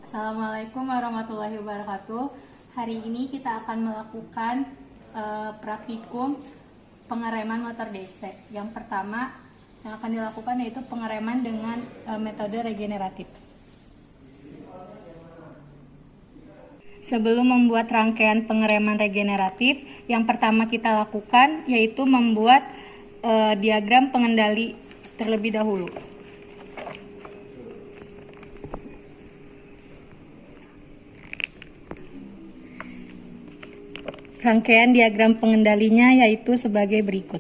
Assalamualaikum warahmatullahi wabarakatuh. Hari ini kita akan melakukan praktikum pengereman motor DC. Yang pertama yang akan dilakukan yaitu pengereman dengan metode regeneratif. Sebelum membuat rangkaian pengereman regeneratif, yang pertama kita lakukan yaitu membuat diagram pengendali terlebih dahulu. Rangkaian diagram pengendalinya yaitu sebagai berikut.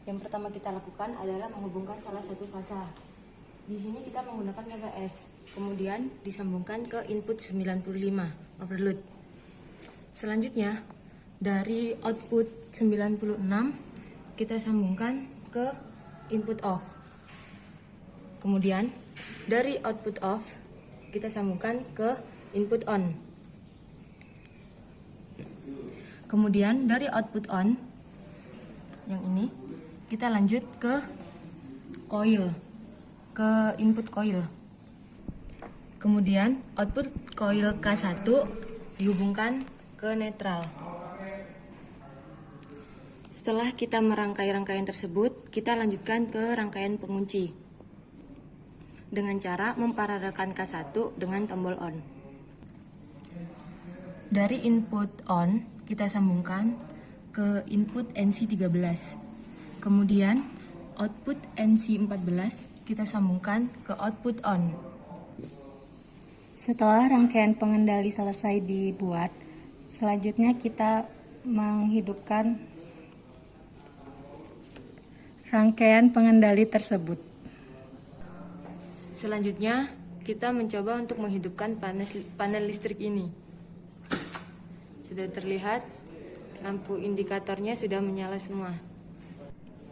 Yang pertama kita lakukan adalah menghubungkan salah satu fasa. Di sini kita menggunakan fasa S, kemudian disambungkan ke input 95 overload. Selanjutnya, dari output 96 kita sambungkan ke input off. Kemudian, dari output off kita sambungkan ke input on. Kemudian dari output on yang ini kita lanjut ke coil, ke input coil. Kemudian output coil K1 dihubungkan ke netral. Setelah kita merangkai rangkaian tersebut, kita lanjutkan ke rangkaian pengunci dengan cara memparalelkan K1 dengan tombol on. Dari input on kita sambungkan ke input NC13. Kemudian output NC14 kita sambungkan ke output on. Setelah rangkaian pengendali selesai dibuat, selanjutnya kita menghidupkan rangkaian pengendali tersebut. Selanjutnya kita mencoba untuk menghidupkan panel listrik ini. Sudah terlihat lampu indikatornya sudah menyala semua.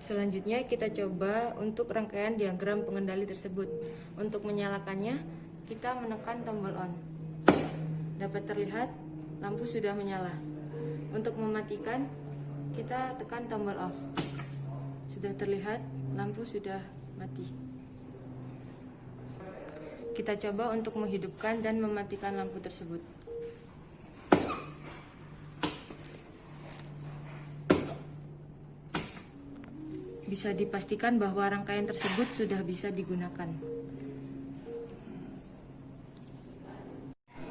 Selanjutnya kita coba untuk rangkaian diagram pengendali tersebut. Untuk menyalakannya kita menekan tombol on. Dapat terlihat lampu sudah menyala. Untuk mematikan kita tekan tombol off. Sudah terlihat lampu sudah mati. Kita coba untuk menghidupkan dan mematikan lampu tersebut. Bisa dipastikan bahwa rangkaian tersebut sudah bisa digunakan.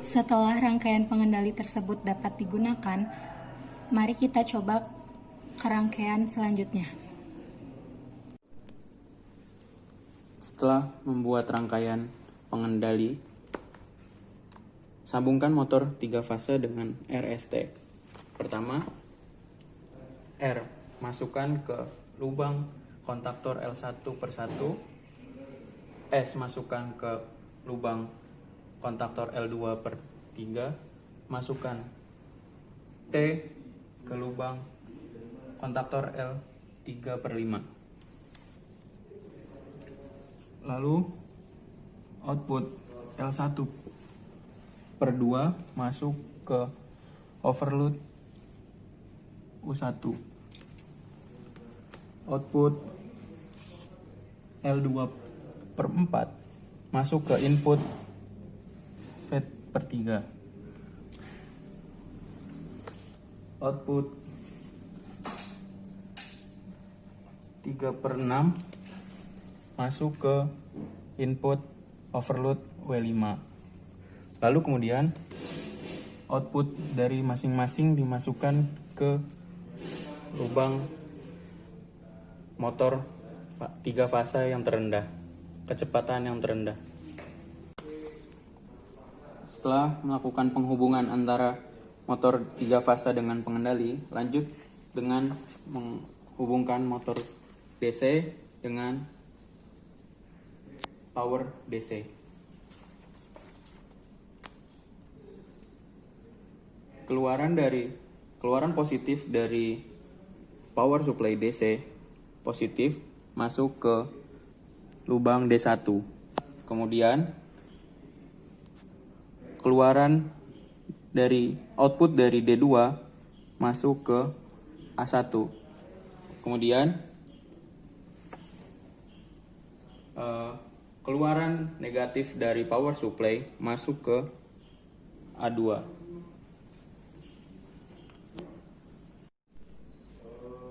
Setelah rangkaian pengendali tersebut dapat digunakan, mari kita coba ke rangkaian selanjutnya. Setelah membuat rangkaian pengendali, sambungkan motor 3 fase dengan RST. Pertama, R, masukkan ke lubang kontaktor L1 per 1, S masukkan ke lubang kontaktor L2 per 3, masukkan T ke lubang kontaktor L3 per 5. Lalu output L1 per 2 masuk ke overload U1. Output L2 per 4 masuk ke input FET per 3. Output 3 per 6 masuk ke input overload W5. Lalu kemudian output dari masing-masing dimasukkan ke lubang motor 3 fase yang terendah, kecepatan yang terendah. Setelah melakukan penghubungan antara motor 3 fase dengan pengendali, lanjut dengan menghubungkan motor DC dengan power DC. Keluaran positif dari power supply DC positif masuk ke lubang D1. Kemudian keluaran dari output dari D2 masuk ke A1. Kemudian keluaran negatif dari power supply masuk ke A2.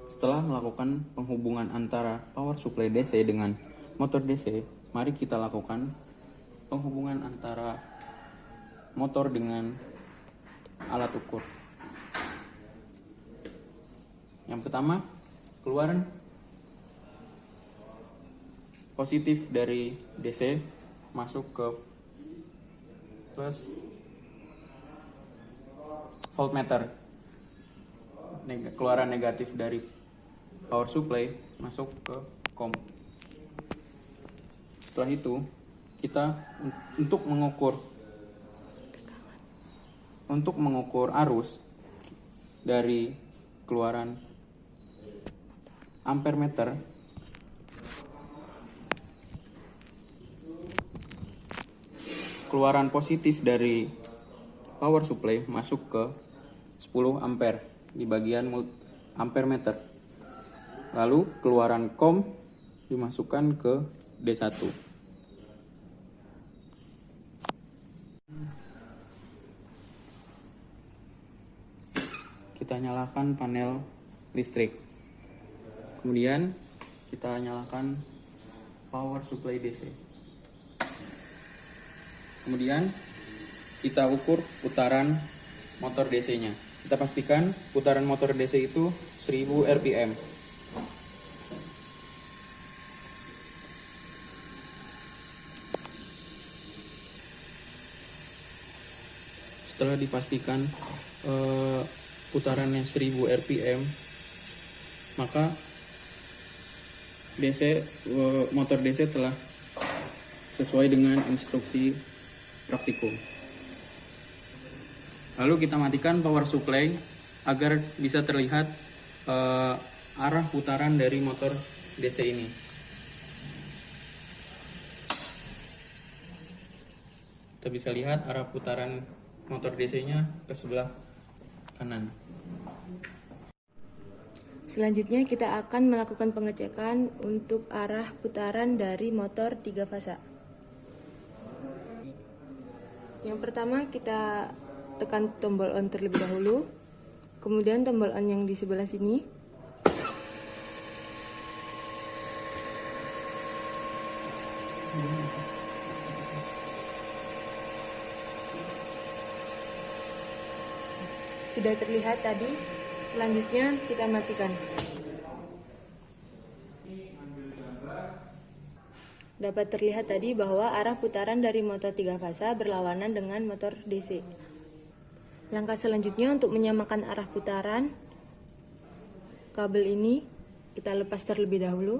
Setelah melakukan penghubungan antara power supply DC dengan motor DC, mari kita lakukan penghubungan antara motor dengan alat ukur. Yang pertama, keluaran positif dari DC masuk ke plus voltmeter. Keluaran negatif dari power supply masuk ke COM. Setelah itu, kita untuk mengukur arus dari keluaran ampere meter, keluaran positif dari power supply masuk ke 10 ampere di bagian ampere meter. Lalu keluaran COM dimasukkan ke D1. Kita nyalakan panel listrik. Kemudian kita nyalakan power supply DC. Kemudian kita ukur putaran motor DC-nya. Kita pastikan putaran motor DC itu 1000 rpm. Setelah dipastikan putarannya 1000 rpm, maka motor DC telah sesuai dengan instruksi praktikum. Lalu kita matikan power supply agar bisa terlihat arah putaran dari motor DC ini. Kita bisa lihat arah putaran motor DC-nya ke sebelah kanan. Selanjutnya kita akan melakukan pengecekan untuk arah putaran dari motor 3 fasa. Yang pertama kita tekan tombol on terlebih dahulu, kemudian tombol on yang di sebelah sini. Sudah terlihat tadi. Selanjutnya kita matikan. Dapat terlihat tadi bahwa arah putaran dari motor 3 fasa berlawanan dengan motor DC. Langkah selanjutnya untuk menyamakan arah putaran, kabel ini kita lepas terlebih dahulu.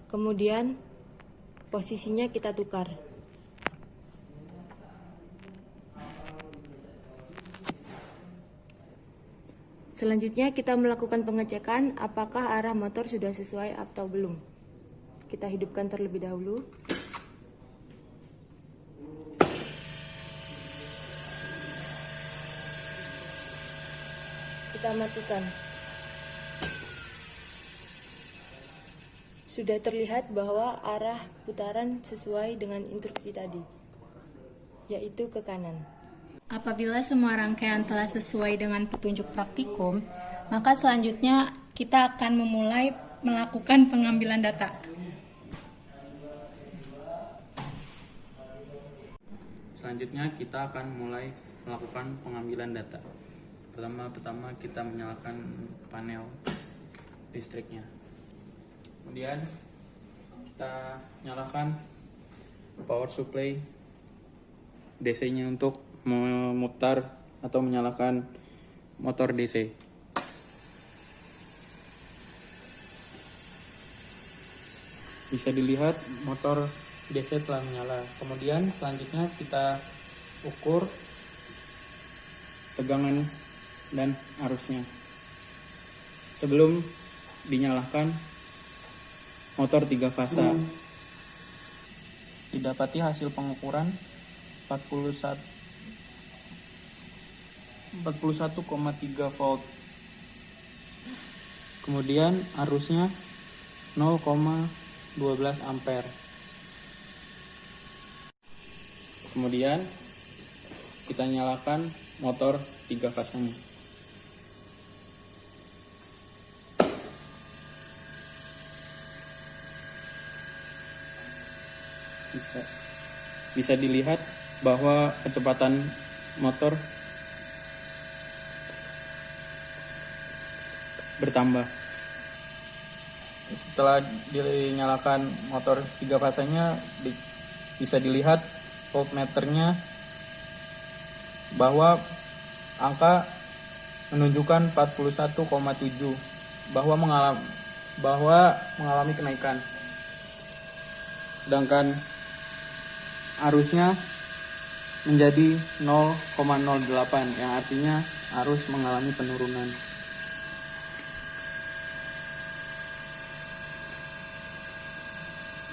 Kemudian posisinya kita tukar. Selanjutnya kita melakukan pengecekan apakah arah motor sudah sesuai atau belum. Kita hidupkan terlebih dahulu. Kita matikan. Sudah terlihat bahwa arah putaran sesuai dengan instruksi tadi, yaitu ke kanan. Apabila semua rangkaian telah sesuai dengan petunjuk praktikum, maka selanjutnya kita akan memulai melakukan pengambilan data. Selanjutnya kita akan mulai melakukan pengambilan data. Pertama kita menyalakan panel listriknya. Kemudian kita nyalakan power supply DC-nya untuk memutar atau menyalakan motor DC. Bisa dilihat motor DC telah menyala. Kemudian selanjutnya kita ukur tegangan dan arusnya sebelum dinyalakan motor 3 fasa. Didapati hasil pengukuran 41,3 volt. Kemudian arusnya 0,0 12 ampere. Kemudian kita nyalakan motor 3 fasanya. Bisa dilihat bahwa kecepatan motor bertambah. Setelah dinyalakan motor 3 fasanya, bisa dilihat voltmeternya bahwa angka menunjukkan 41,7 bahwa mengalami kenaikan. Sedangkan arusnya menjadi 0,08 yang artinya arus mengalami penurunan.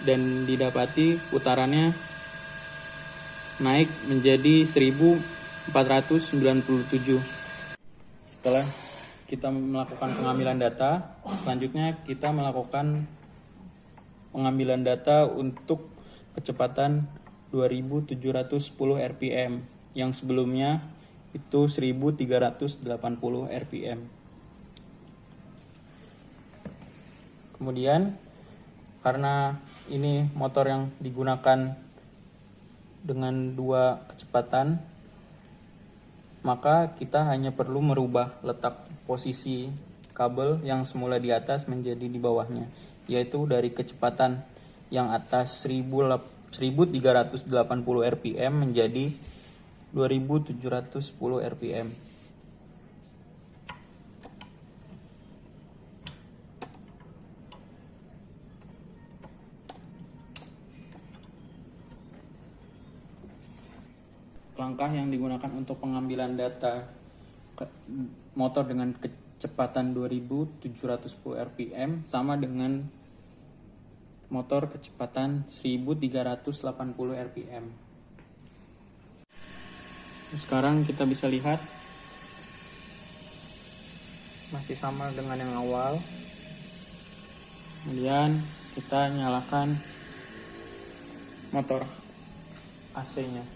Dan didapati putarannya naik menjadi 1497. Setelah kita melakukan pengambilan data, selanjutnya kita melakukan pengambilan data untuk kecepatan 2710 rpm yang sebelumnya itu 1380 rpm. Kemudian karena ini motor yang digunakan dengan 2 kecepatan, maka kita hanya perlu merubah letak posisi kabel yang semula di atas menjadi di bawahnya, yaitu dari kecepatan yang atas 1380 rpm menjadi 2710 rpm. Langkah yang digunakan untuk pengambilan data motor dengan kecepatan 2710 rpm sama dengan motor kecepatan 1380 rpm. Sekarang kita bisa lihat masih sama dengan yang awal. Kemudian kita nyalakan motor AC-nya.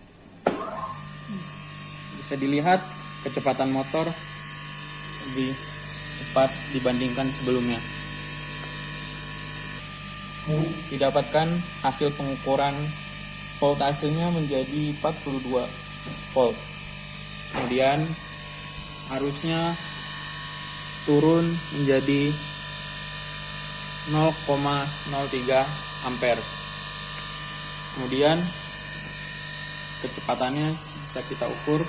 Bisa dilihat kecepatan motor lebih cepat dibandingkan sebelumnya. Didapatkan hasil pengukuran voltasenya menjadi 42 volt. Kemudian arusnya turun menjadi 0,03 ampere. Kemudian kecepatannya bisa kita ukur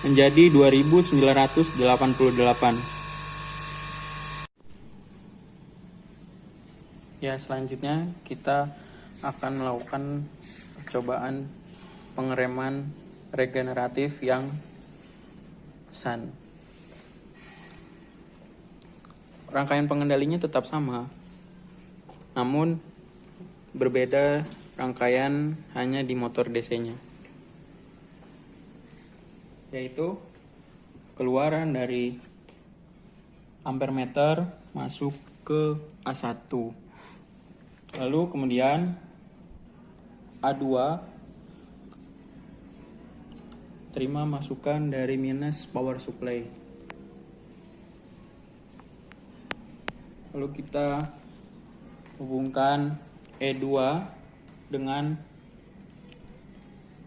menjadi 2988. Ya, selanjutnya kita akan melakukan percobaan pengereman regeneratif yang SAN. Rangkaian pengendalinya tetap sama, namun berbeda rangkaian hanya di motor DC-nya, yaitu keluaran dari ampermeter masuk ke A1, lalu kemudian A2 terima masukan dari minus power supply, lalu kita hubungkan E2 dengan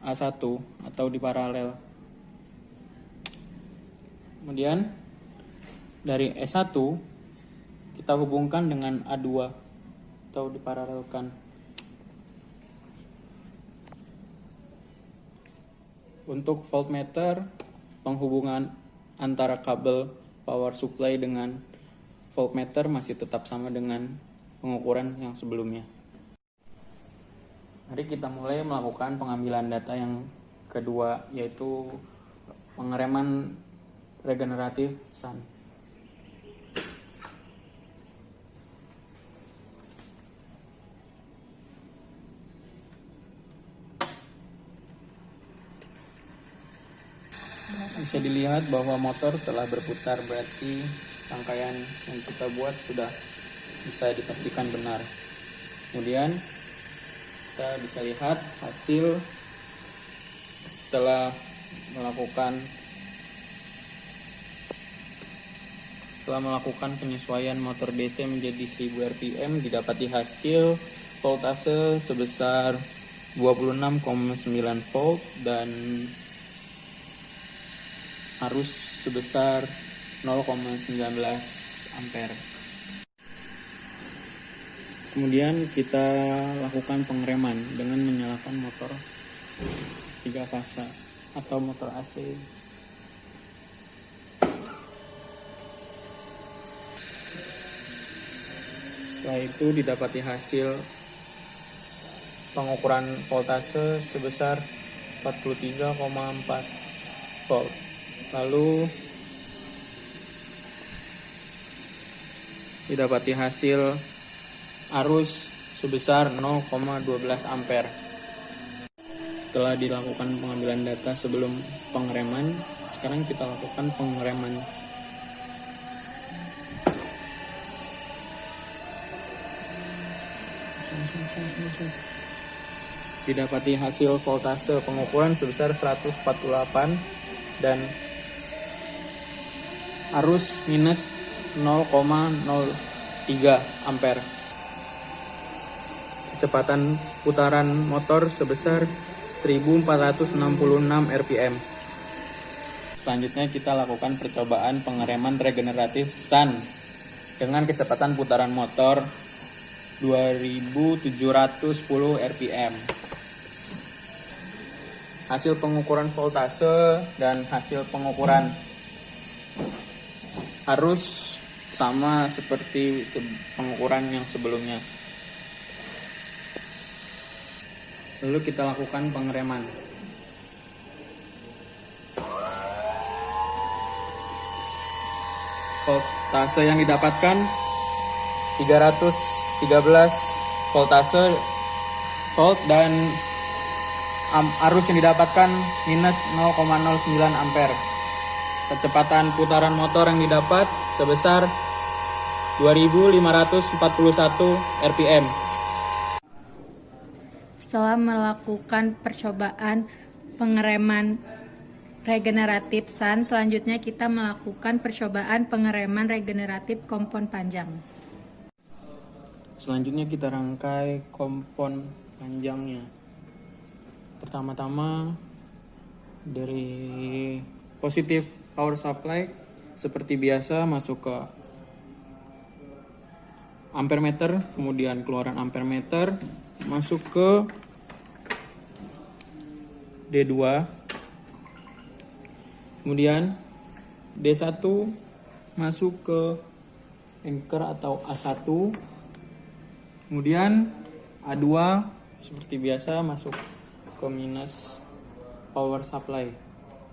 A1 atau di paralel. Kemudian dari E1 kita hubungkan dengan A2 atau diparalelkan. Untuk voltmeter, penghubungan antara kabel power supply dengan voltmeter masih tetap sama dengan pengukuran yang sebelumnya. Mari kita mulai melakukan pengambilan data yang kedua, yaitu pengereman regeneratif SAN. Bisa dilihat bahwa motor telah berputar, berarti rangkaian yang kita buat sudah bisa dipastikan benar. Kemudian kita bisa lihat hasil setelah melakukan penyesuaian motor DC menjadi 1000 rpm, didapati hasil voltase sebesar 26,9 volt dan arus sebesar 0,19 ampere. Kemudian kita lakukan pengereman dengan menyalakan motor 3 fasa atau motor AC. Setelah itu didapati hasil pengukuran voltase sebesar 43,4 volt. Lalu didapati hasil arus sebesar 0,12 ampere. Setelah dilakukan pengambilan data sebelum pengereman, sekarang kita lakukan pengereman. Didapati hasil voltase pengukuran sebesar 148 dan arus minus 0,03 ampere. Kecepatan putaran motor sebesar 1466 rpm. Selanjutnya kita lakukan percobaan pengereman regeneratif SUN dengan kecepatan putaran motor 2710 rpm. Hasil pengukuran voltase dan hasil pengukuran arus sama seperti pengukuran yang sebelumnya. Lalu kita lakukan pengereman. Voltase yang didapatkan 313 volt dan arus yang didapatkan minus 0,09 ampere. Kecepatan putaran motor yang didapat sebesar 2541 rpm. Setelah melakukan percobaan pengereman regeneratif SUN, selanjutnya kita melakukan percobaan pengereman regeneratif kompon panjang. Selanjutnya kita rangkai kompon panjangnya. Pertama-tama dari positif power supply seperti biasa masuk ke ampere meter, kemudian keluaran ampere meter masuk ke D2, kemudian D1 masuk ke anchor atau A1, kemudian A2 seperti biasa masuk ke minus power supply,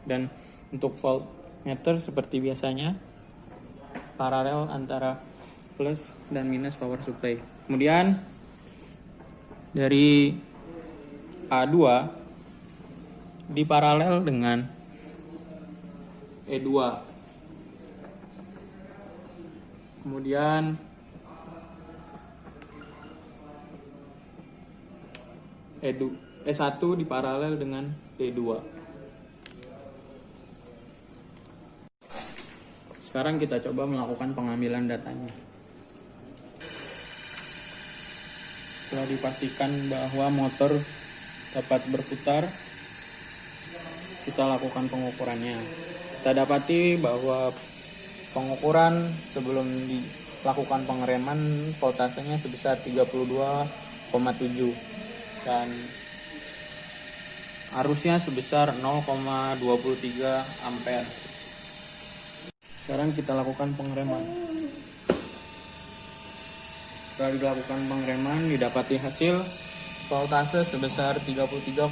dan untuk voltmeter seperti biasanya paralel antara plus dan minus power supply. Kemudian dari A2 diparalel dengan E2. Kemudian E1 diparalel dengan D2. Sekarang kita coba melakukan pengambilan datanya. Setelah dipastikan bahwa motor dapat berputar, kita lakukan pengukurannya. Kita dapati bahwa pengukuran sebelum dilakukan pengereman voltasenya sebesar 32,7 dan arusnya sebesar 0,23 ampere. Sekarang kita lakukan pengereman. Setelah dilakukan pengereman, didapati hasil voltase sebesar 33,3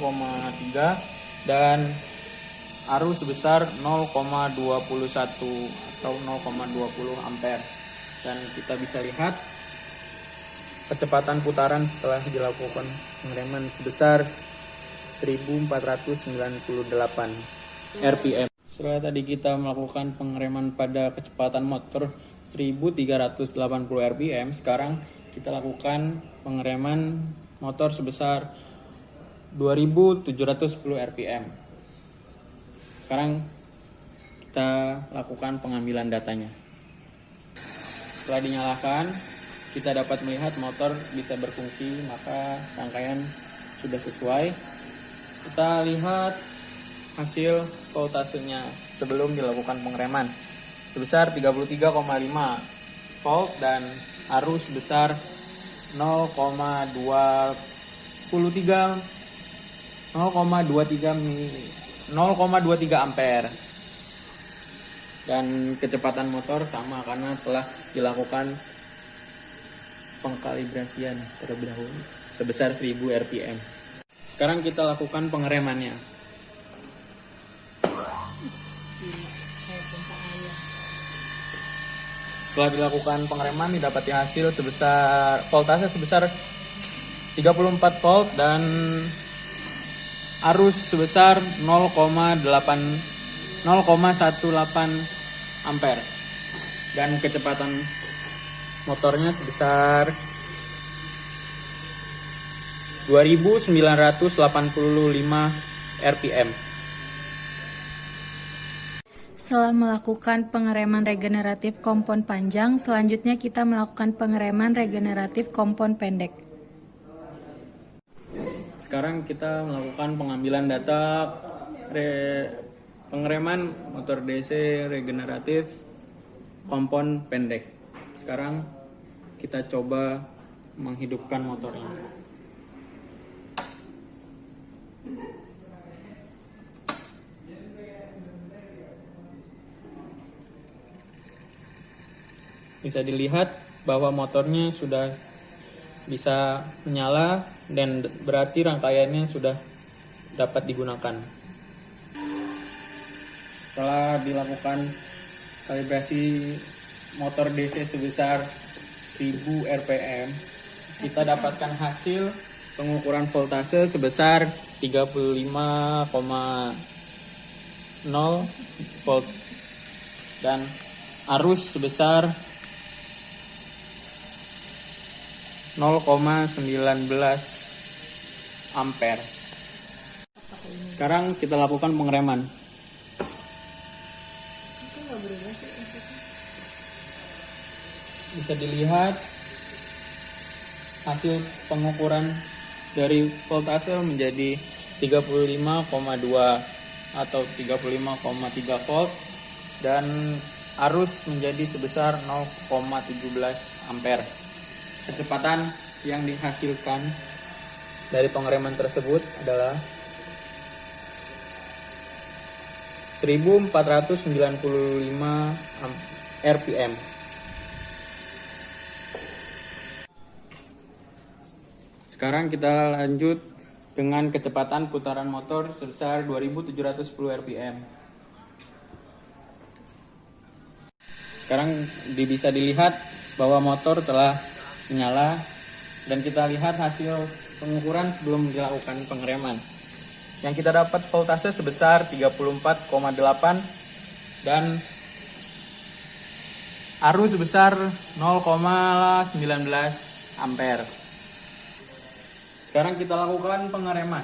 dan arus sebesar 0,21 atau 0,20 ampere. Dan kita bisa lihat kecepatan putaran setelah dilakukan pengereman sebesar 1498 rpm. Setelah tadi kita melakukan pengereman pada kecepatan motor 1380 rpm, sekarang kita lakukan pengereman motor sebesar 2710 rpm. Sekarang kita lakukan pengambilan datanya. Setelah dinyalakan, kita dapat melihat motor bisa berfungsi, maka rangkaian sudah sesuai. Kita lihat hasil voltasenya sebelum dilakukan pengereman sebesar 33,5 volt dan arus sebesar 0,23 ampere, dan kecepatan motor sama karena telah dilakukan pengkalibrasian terlebih dahulu sebesar 1000 rpm. Sekarang kita lakukan pengeremannya. Setelah dilakukan pengereman, didapati hasil sebesar voltase sebesar 34 volt dan arus sebesar 0,18 ampere, dan kecepatan motornya sebesar 2985 rpm. Setelah melakukan pengereman regeneratif kompon panjang, selanjutnya kita melakukan pengereman regeneratif kompon pendek. Sekarang kita melakukan pengambilan data pengereman motor DC regeneratif kompon pendek. Sekarang kita coba menghidupkan motornya. Bisa dilihat bahwa motornya sudah bisa menyala dan berarti rangkaiannya sudah dapat digunakan. Setelah dilakukan kalibrasi motor DC sebesar 1000 rpm, kita dapatkan hasil pengukuran voltase sebesar 35,0 volt dan arus sebesar 0,19 ampere. Sekarang kita lakukan pengereman. Bisa dilihat hasil pengukuran dari voltase menjadi 35,2 atau 35,3 volt dan arus menjadi sebesar 0,17 ampere. Kecepatan yang dihasilkan dari pengereman tersebut adalah 1495 rpm. Sekarang kita lanjut dengan kecepatan putaran motor sebesar 2710 rpm. Sekarang bisa dilihat bahwa motor telah menyala dan kita lihat hasil pengukuran sebelum dilakukan pengereman. Yang kita dapat voltase sebesar 34,8 dan arus sebesar 0,19 ampere. Sekarang kita lakukan pengereman.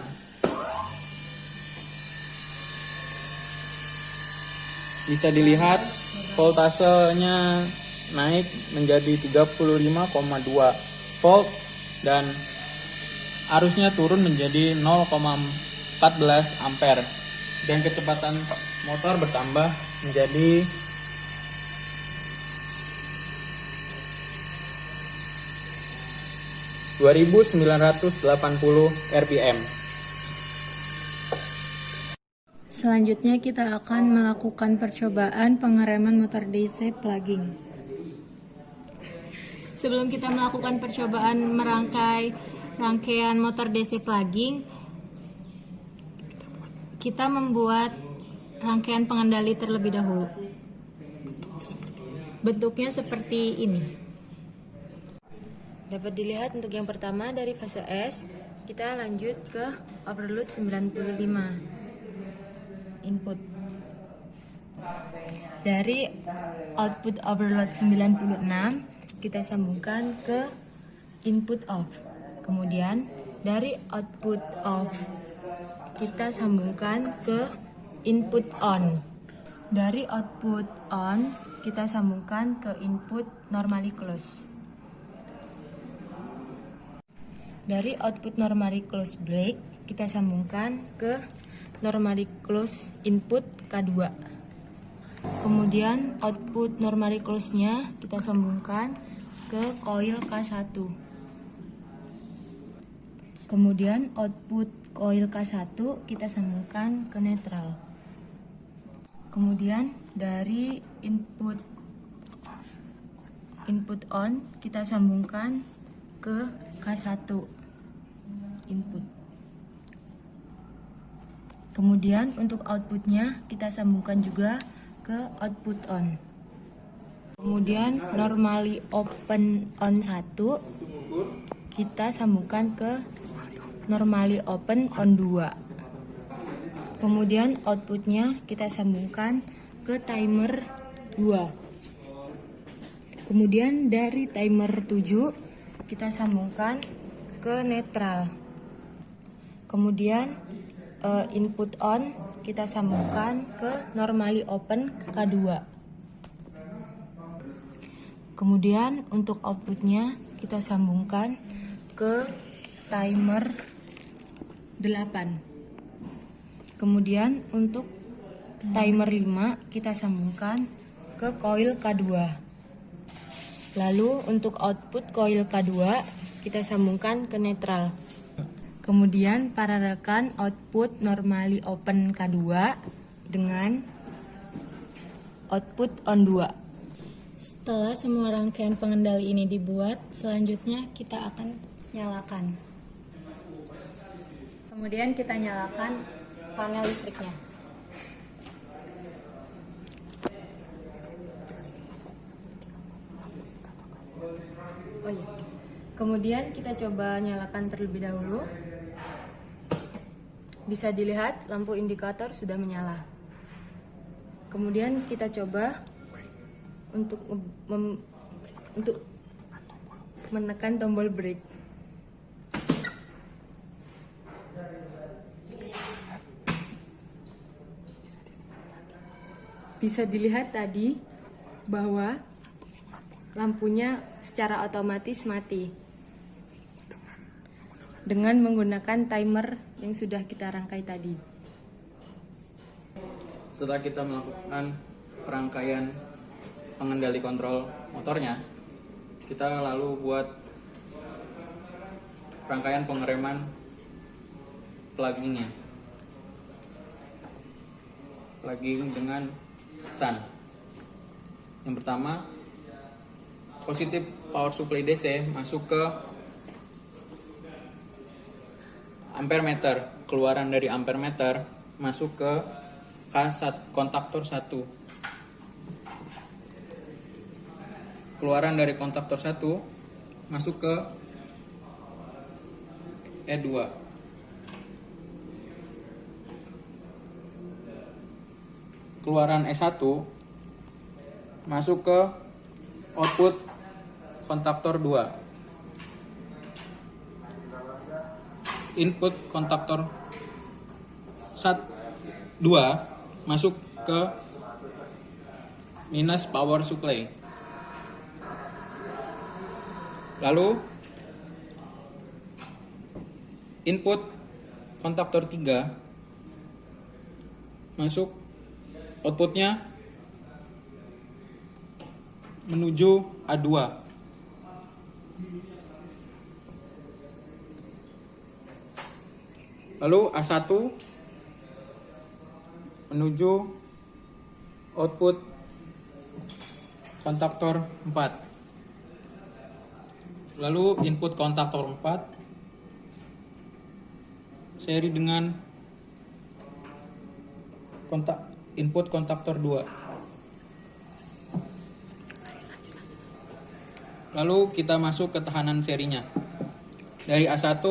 Bisa dilihat voltasenya naik menjadi 35,2 volt dan arusnya turun menjadi 0,14 ampere dan kecepatan motor bertambah menjadi 2980 rpm. Selanjutnya kita akan melakukan percobaan pengereman motor DC plugging. Sebelum kita melakukan percobaan rangkaian motor DC plugging, kita membuat rangkaian pengendali terlebih dahulu. Bentuknya seperti ini. Dapat dilihat untuk yang pertama dari fase S, kita lanjut ke overload 95 input. Dari output overload 96 kita sambungkan ke input off. Kemudian dari output off kita sambungkan ke input on. Dari output on kita sambungkan ke input normally close. Dari output normally close break kita sambungkan ke normally close input K2. Kemudian output normally close-nya kita sambungkan ke coil K1. Kemudian output coil K1 kita sambungkan ke netral. Kemudian dari input on kita sambungkan ke K1 input. Kemudian untuk outputnya kita sambungkan juga ke output on. Kemudian normally open on 1 kita sambungkan ke normally open on 2. Kemudian outputnya kita sambungkan ke timer 2. Kemudian dari timer 7 kita sambungkan ke netral. Kemudian input on kita sambungkan ke normally open K2. Kemudian untuk outputnya kita sambungkan ke timer 8. Kemudian untuk timer 5 kita sambungkan ke coil K2. Lalu untuk output coil K2 kita sambungkan ke netral. Kemudian paralelkan output normally open K2 dengan output on 2. Setelah semua rangkaian pengendali ini dibuat, selanjutnya kita akan nyalakan. Kemudian kita nyalakan panel listriknya. Oh iya. Kemudian kita coba nyalakan terlebih dahulu. Bisa dilihat lampu indikator sudah menyala. Kemudian kita coba untuk menekan tombol brake. Bisa dilihat tadi bahwa lampunya secara otomatis mati dengan menggunakan timer yang sudah kita rangkai tadi. Setelah kita melakukan perangkaian pengendali kontrol motornya, kita lalu buat rangkaian pengereman pluggingnya. Plugging dengan sun. Yang pertama, positif power supply DC masuk ke ampere meter, keluaran dari ampere meter masuk ke K1 kontaktor 1. Keluaran dari kontaktor 1 masuk ke E2. Keluaran E1 masuk ke output kontaktor 2. Input kontaktor 2 masuk ke minus power supply. Lalu input kontaktor 3 masuk, outputnya menuju A2. Lalu A1 menuju output kontaktor 4. Lalu input kontaktor 4 seri dengan input kontaktor 2. Lalu kita masuk ke tahanan serinya. Dari A1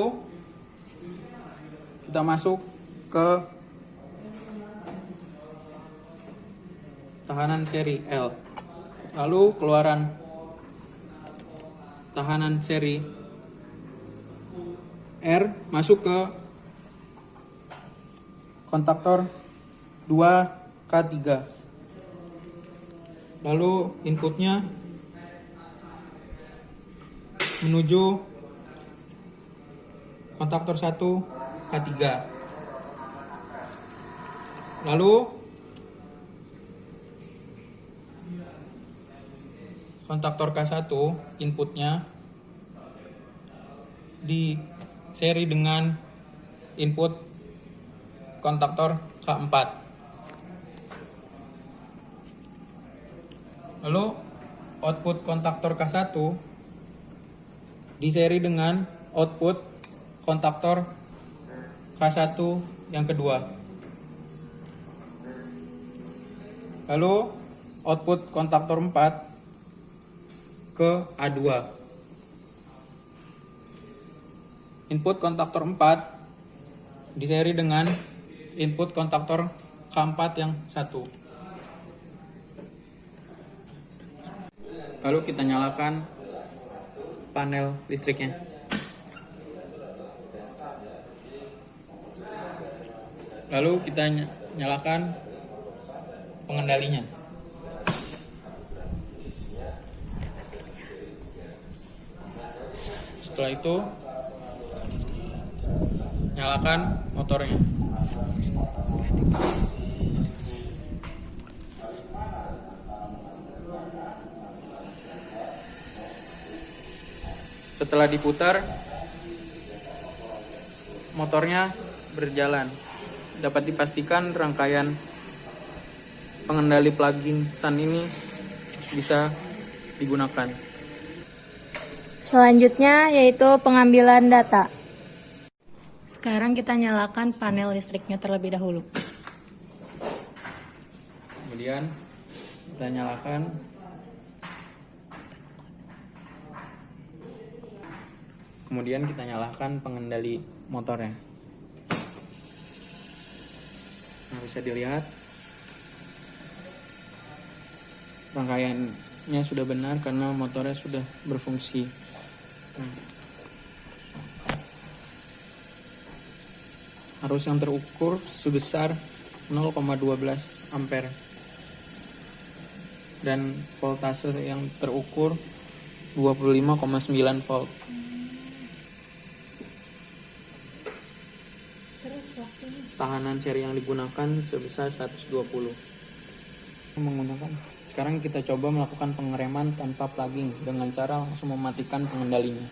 kita masuk ke tahanan seri L. Lalu keluaran tahanan seri R masuk ke kontaktor 2K3. Lalu inputnya menuju kontaktor 1K3. Lalu kontaktor K1 inputnya di seri dengan input kontaktor K4. Lalu output kontaktor K1 di seri dengan output kontaktor K1 yang kedua. Lalu output kontaktor 4 ke A2. Input kontaktor 4 di seri dengan input kontaktor K4 yang 1. Lalu kita nyalakan panel listriknya. Lalu kita nyalakan pengendalinya. Setelah itu nyalakan motornya. Setelah diputar, motornya berjalan. Dapat dipastikan rangkaian pengendali plug-in sun ini bisa digunakan. Selanjutnya yaitu pengambilan data. Sekarang kita nyalakan panel listriknya terlebih dahulu. Kemudian kita nyalakan pengendali motornya. Nah, bisa dilihat rangkaiannya sudah benar karena motornya sudah berfungsi. Arus yang terukur sebesar 0,12 ampere dan voltase yang terukur 25,9 volt. Tahanan seri yang digunakan sebesar 120. Sekarang kita coba melakukan pengereman tanpa plugging dengan cara langsung mematikan pengendalinya.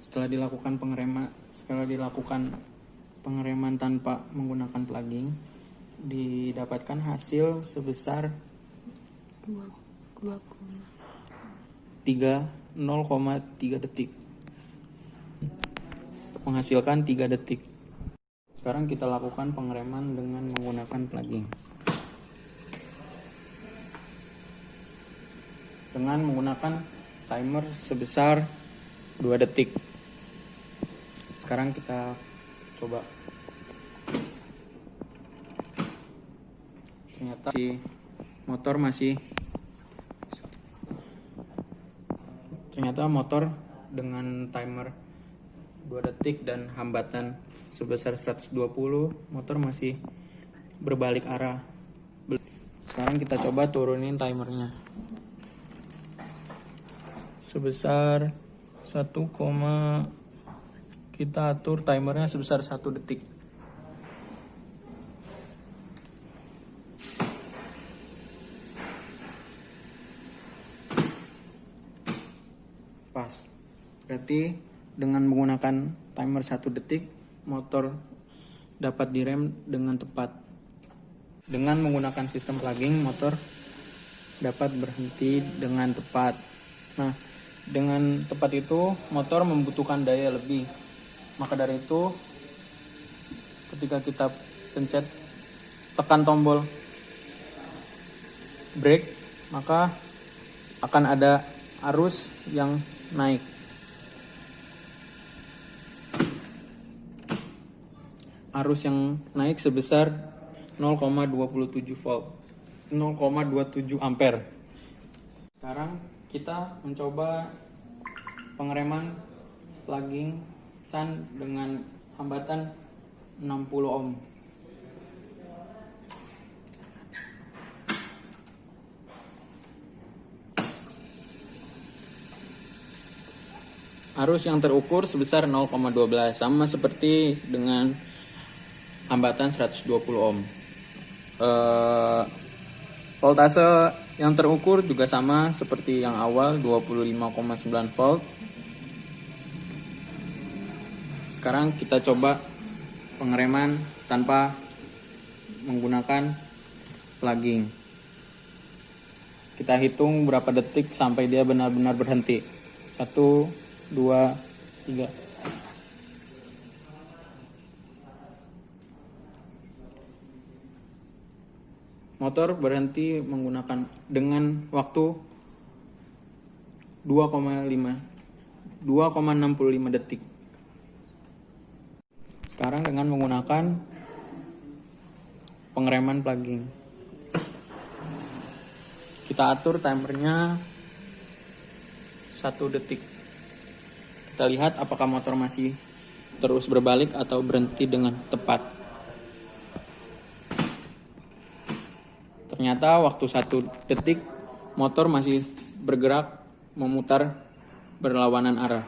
Setelah dilakukan pengereman tanpa menggunakan plugging, didapatkan hasil sebesar 0,3 detik. Menghasilkan 3 detik. Sekarang kita lakukan pengereman dengan menggunakan plugging. Dengan menggunakan timer sebesar 2 detik. Sekarang kita coba. Ternyata motor dengan timer 2 detik dan hambatan sebesar 120, motor masih berbalik arah. Sekarang kita coba turunin timernya sebesar 1, kita atur timernya sebesar 1 detik. Pas. Berarti dengan menggunakan timer 1 detik, motor dapat direm dengan tepat. Dengan menggunakan sistem plugging, motor dapat berhenti dengan tepat. Nah, dengan tepat itu, motor membutuhkan daya lebih. Maka dari itu, ketika kita tekan tombol brake, maka akan ada arus yang naik. arus yang naik sebesar 0,27 volt, 0,27 ampere. Sekarang kita mencoba pengereman plugging sun dengan hambatan 60 ohm. Arus yang terukur sebesar 0,12, sama seperti dengan hambatan 120 ohm. Voltase yang terukur juga sama seperti yang awal, 25,9 volt. Sekarang kita coba pengereman tanpa menggunakan plugging. Kita hitung berapa detik sampai dia benar-benar berhenti. 1, 2, 3. Motor berhenti menggunakan dengan waktu 2,65 detik. Sekarang dengan menggunakan pengereman plugging. Kita atur timernya 1 detik. Kita lihat apakah motor masih terus berbalik atau berhenti dengan tepat. Ternyata waktu 1 detik motor masih bergerak memutar berlawanan arah.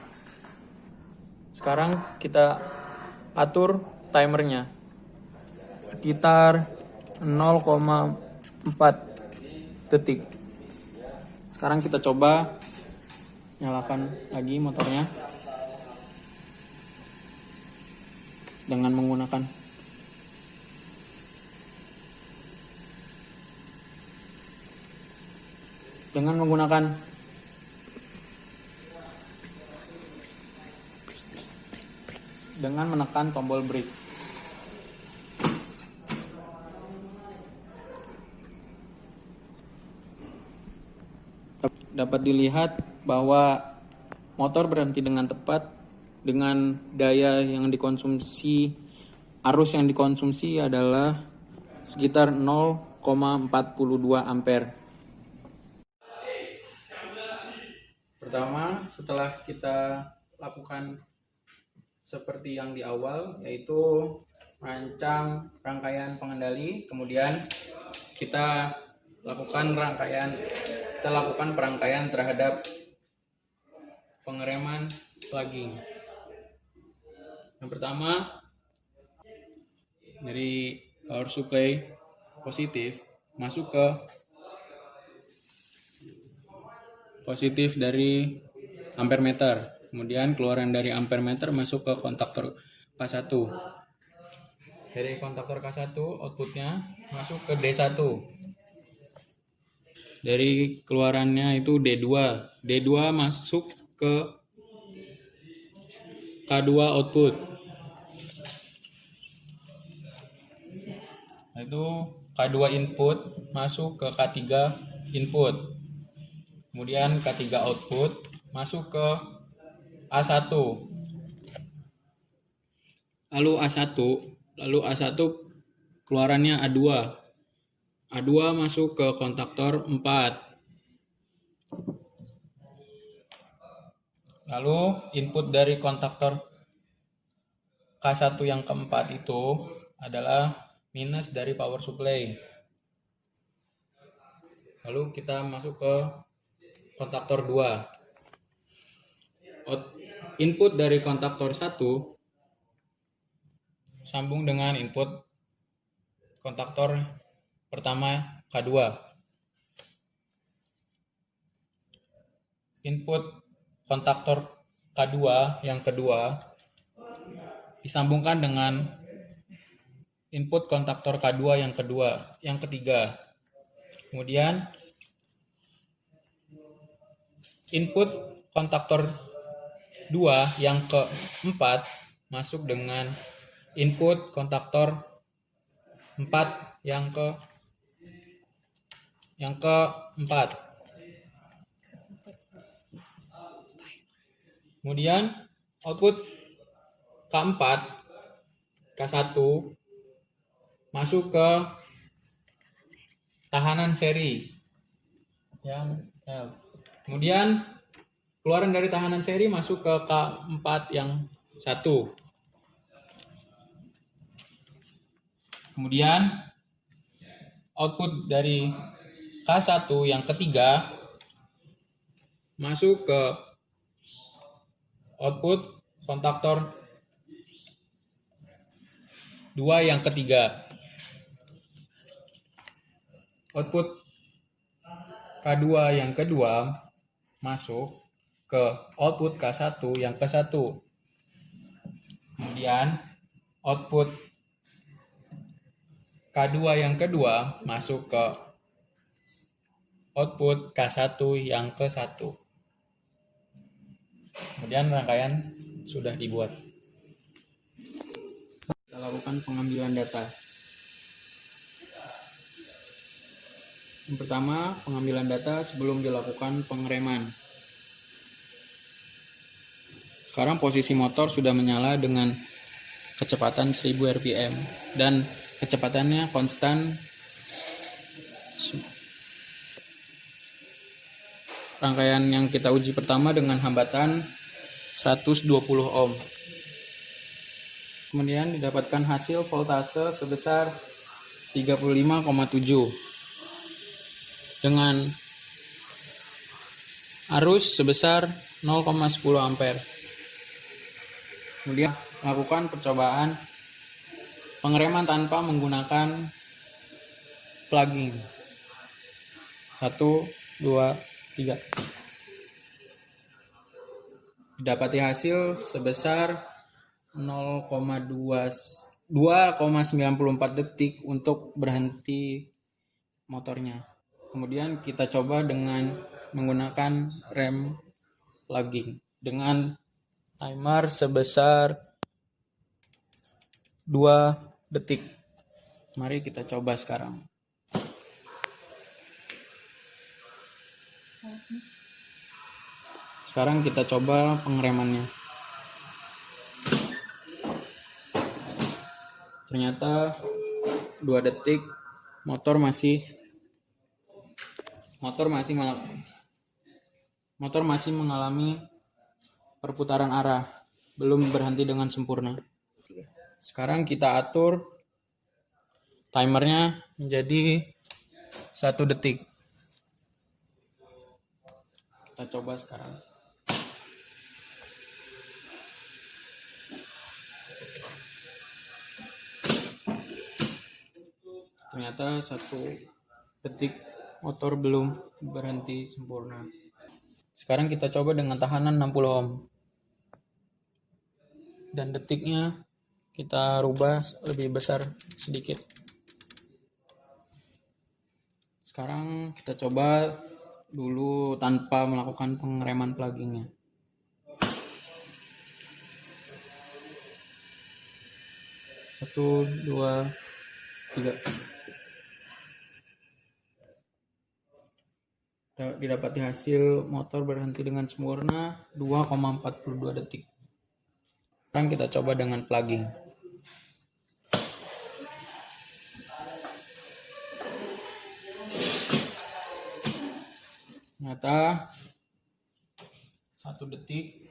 Sekarang kita atur timernya sekitar 0,4 detik. Sekarang kita coba nyalakan lagi motornya dengan menggunakan dengan menekan tombol brake. Dapat dilihat bahwa motor berhenti dengan tepat dengan daya yang dikonsumsi, arus yang dikonsumsi adalah sekitar 0,42 ampere. Pertama, setelah kita lakukan seperti yang di awal, yaitu merancang rangkaian pengendali, kemudian kita lakukan perangkaian terhadap pengereman plugging. Yang pertama, dari power supply positif masuk ke positif dari ampere meter. Kemudian keluaran dari ampere meter masuk ke kontaktor K1. Dari kontaktor K1 outputnya masuk ke D1. Dari keluarannya itu D2. D2 masuk ke K2 output. Itu K2 input masuk ke K3 input. Kemudian K3 output masuk ke A1. Lalu A1 keluarannya A2. A2 masuk ke kontaktor 4. Lalu input dari kontaktor K1 yang keempat itu adalah minus dari power supply. Lalu kita masuk ke kontaktor 2. Input dari kontaktor 1 sambung dengan input kontaktor pertama K2. Input kontaktor K2 yang kedua disambungkan dengan input kontaktor K2 yang ketiga. Kemudian input kontaktor 2 yang keempat masuk dengan input kontaktor 4 yang keempat. Kemudian output K4 K1 masuk ke tahanan seri. Kemudian keluaran dari tahanan seri masuk ke K4 yang 1. Kemudian output dari K1 yang ketiga masuk ke output kontaktor 2 yang ketiga. Output K2 yang kedua masuk ke output K1 yang ke-1. Kemudian output K2 yang kedua masuk ke output K1 yang ke-1. Kemudian rangkaian sudah dibuat. Kita lakukan pengambilan data. Yang pertama, pengambilan data sebelum dilakukan pengereman. Sekarang posisi motor sudah menyala dengan kecepatan 1000 rpm dan kecepatannya konstan. Rangkaian yang kita uji pertama dengan hambatan 120 ohm. Kemudian didapatkan hasil voltase sebesar 35,7 dengan arus sebesar 0,10 ampere. Kemudian lakukan percobaan pengereman tanpa menggunakan plugging. 1, 2, 3. Didapati hasil sebesar 2,94 detik untuk berhenti motornya. Kemudian kita coba dengan menggunakan rem plugging dengan timer sebesar 2 detik. Mari kita coba sekarang. Sekarang kita coba pengeremannya. Ternyata 2 detik motor masih mengalami perputaran arah, belum berhenti dengan sempurna. Sekarang kita atur timernya menjadi 1 detik. Kita coba sekarang. Ternyata 1 detik motor belum berhenti sempurna. Sekarang kita coba dengan tahanan 60 ohm. Dan detiknya kita rubah lebih besar sedikit. Sekarang kita coba dulu tanpa melakukan pengereman pluggingnya. 1, 2, 3. Didapati hasil motor berhenti dengan sempurna 2,42 detik. Sekarang kita coba dengan plugging. Ternyata 1 detik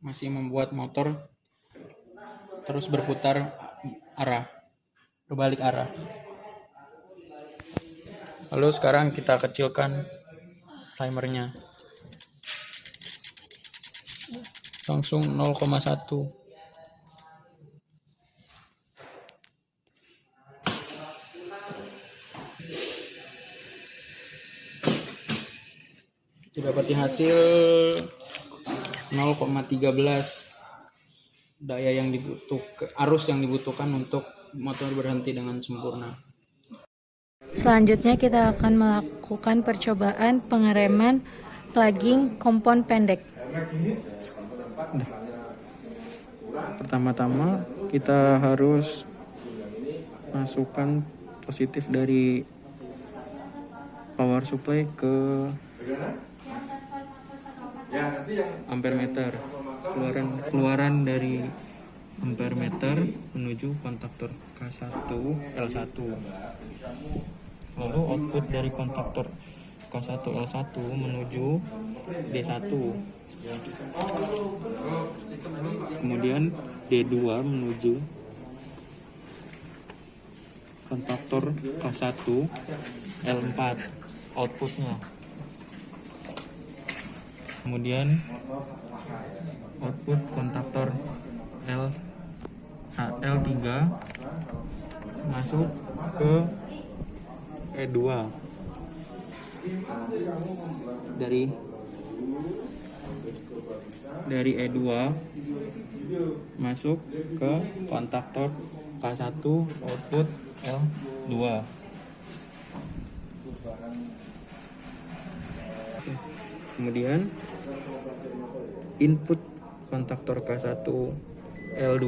masih membuat motor terus berbalik arah. Lalu sekarang kita kecilkan timernya langsung 0,1. Didapati hasil 0,13 daya yang arus yang dibutuhkan untuk motor berhenti dengan sempurna. Selanjutnya kita akan melakukan percobaan pengereman plugging kompon pendek. Pertama-tama kita harus masukkan positif dari power supply ke ampere meter. Keluaran dari ampere meter menuju kontaktor K1 L1. Lalu output dari kontaktor K1 L1 menuju D1. Kemudian D2 menuju kontaktor K1 L4 outputnya. Kemudian output kontaktor L3 masuk ke E2. Dari E2 masuk ke kontaktor K1 output L2. Kemudian input kontaktor K1 L2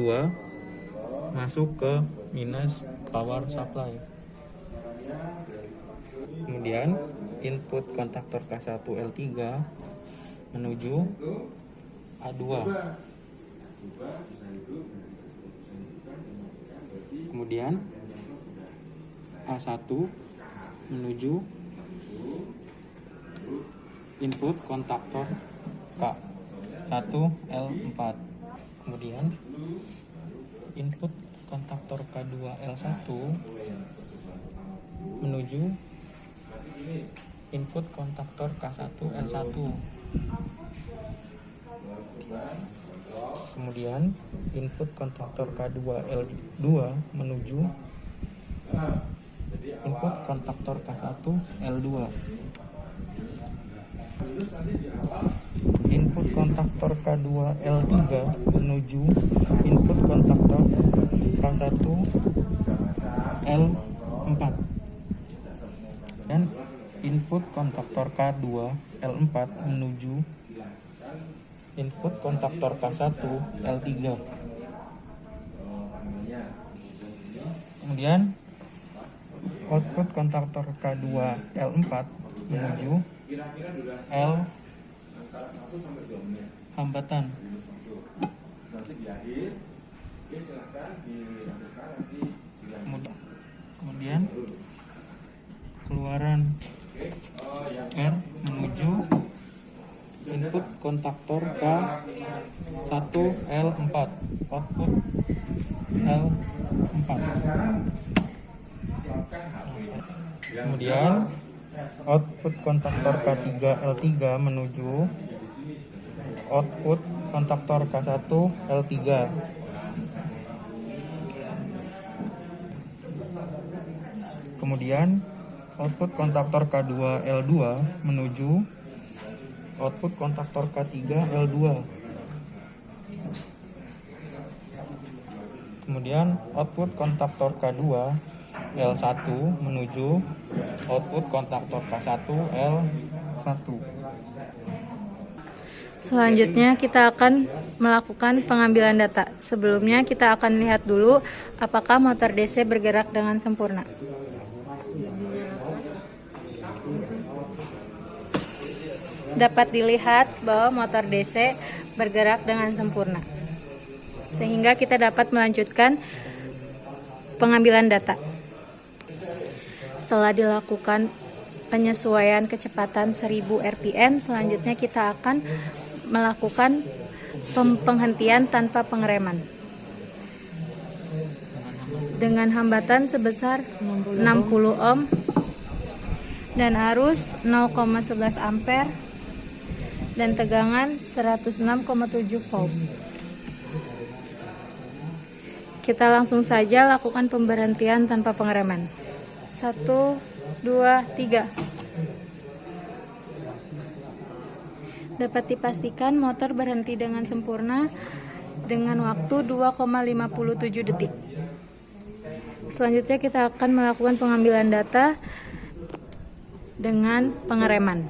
masuk ke minus power supply. Kemudian input kontaktor K1 L3 menuju A2. Kemudian A1 menuju input kontaktor K1 L4. Kemudian input kontaktor K2 L1 menuju input kontaktor K1 L1. Kemudian input kontaktor K2 L2 menuju input kontaktor K1 L2. Input kontaktor K2 L3 menuju input kontaktor K1 L4. Dan input kontaktor K2 L4 menuju input kontaktor K1 L3. Kemudian output kontaktor K2 L4 menuju L hambatan. Kemudian keluaran R menuju input kontaktor K1 L4 output L4. Kemudian output kontaktor K3 L3 menuju output kontaktor K1 L3. Kemudian output kontaktor K2 L2 menuju output kontaktor K3 L2. Kemudian output kontaktor K2 L1 menuju output kontaktor K1 L1. Selanjutnya kita akan melakukan pengambilan data. Sebelumnya kita akan lihat dulu apakah motor DC bergerak dengan sempurna. Dapat dilihat bahwa motor DC bergerak dengan sempurna, sehingga kita dapat melanjutkan pengambilan data. Setelah dilakukan penyesuaian kecepatan 1000 rpm, selanjutnya kita akan melakukan penghentian tanpa pengereman dengan hambatan sebesar 60 ohm dan arus 0,11 ampere dan tegangan 106,7 volt. Kita langsung saja lakukan pemberhentian tanpa pengereman. 1, 2, 3. Dapat dipastikan motor berhenti dengan sempurna dengan waktu 2,57 detik. Selanjutnya kita akan melakukan pengambilan data dengan pengereman.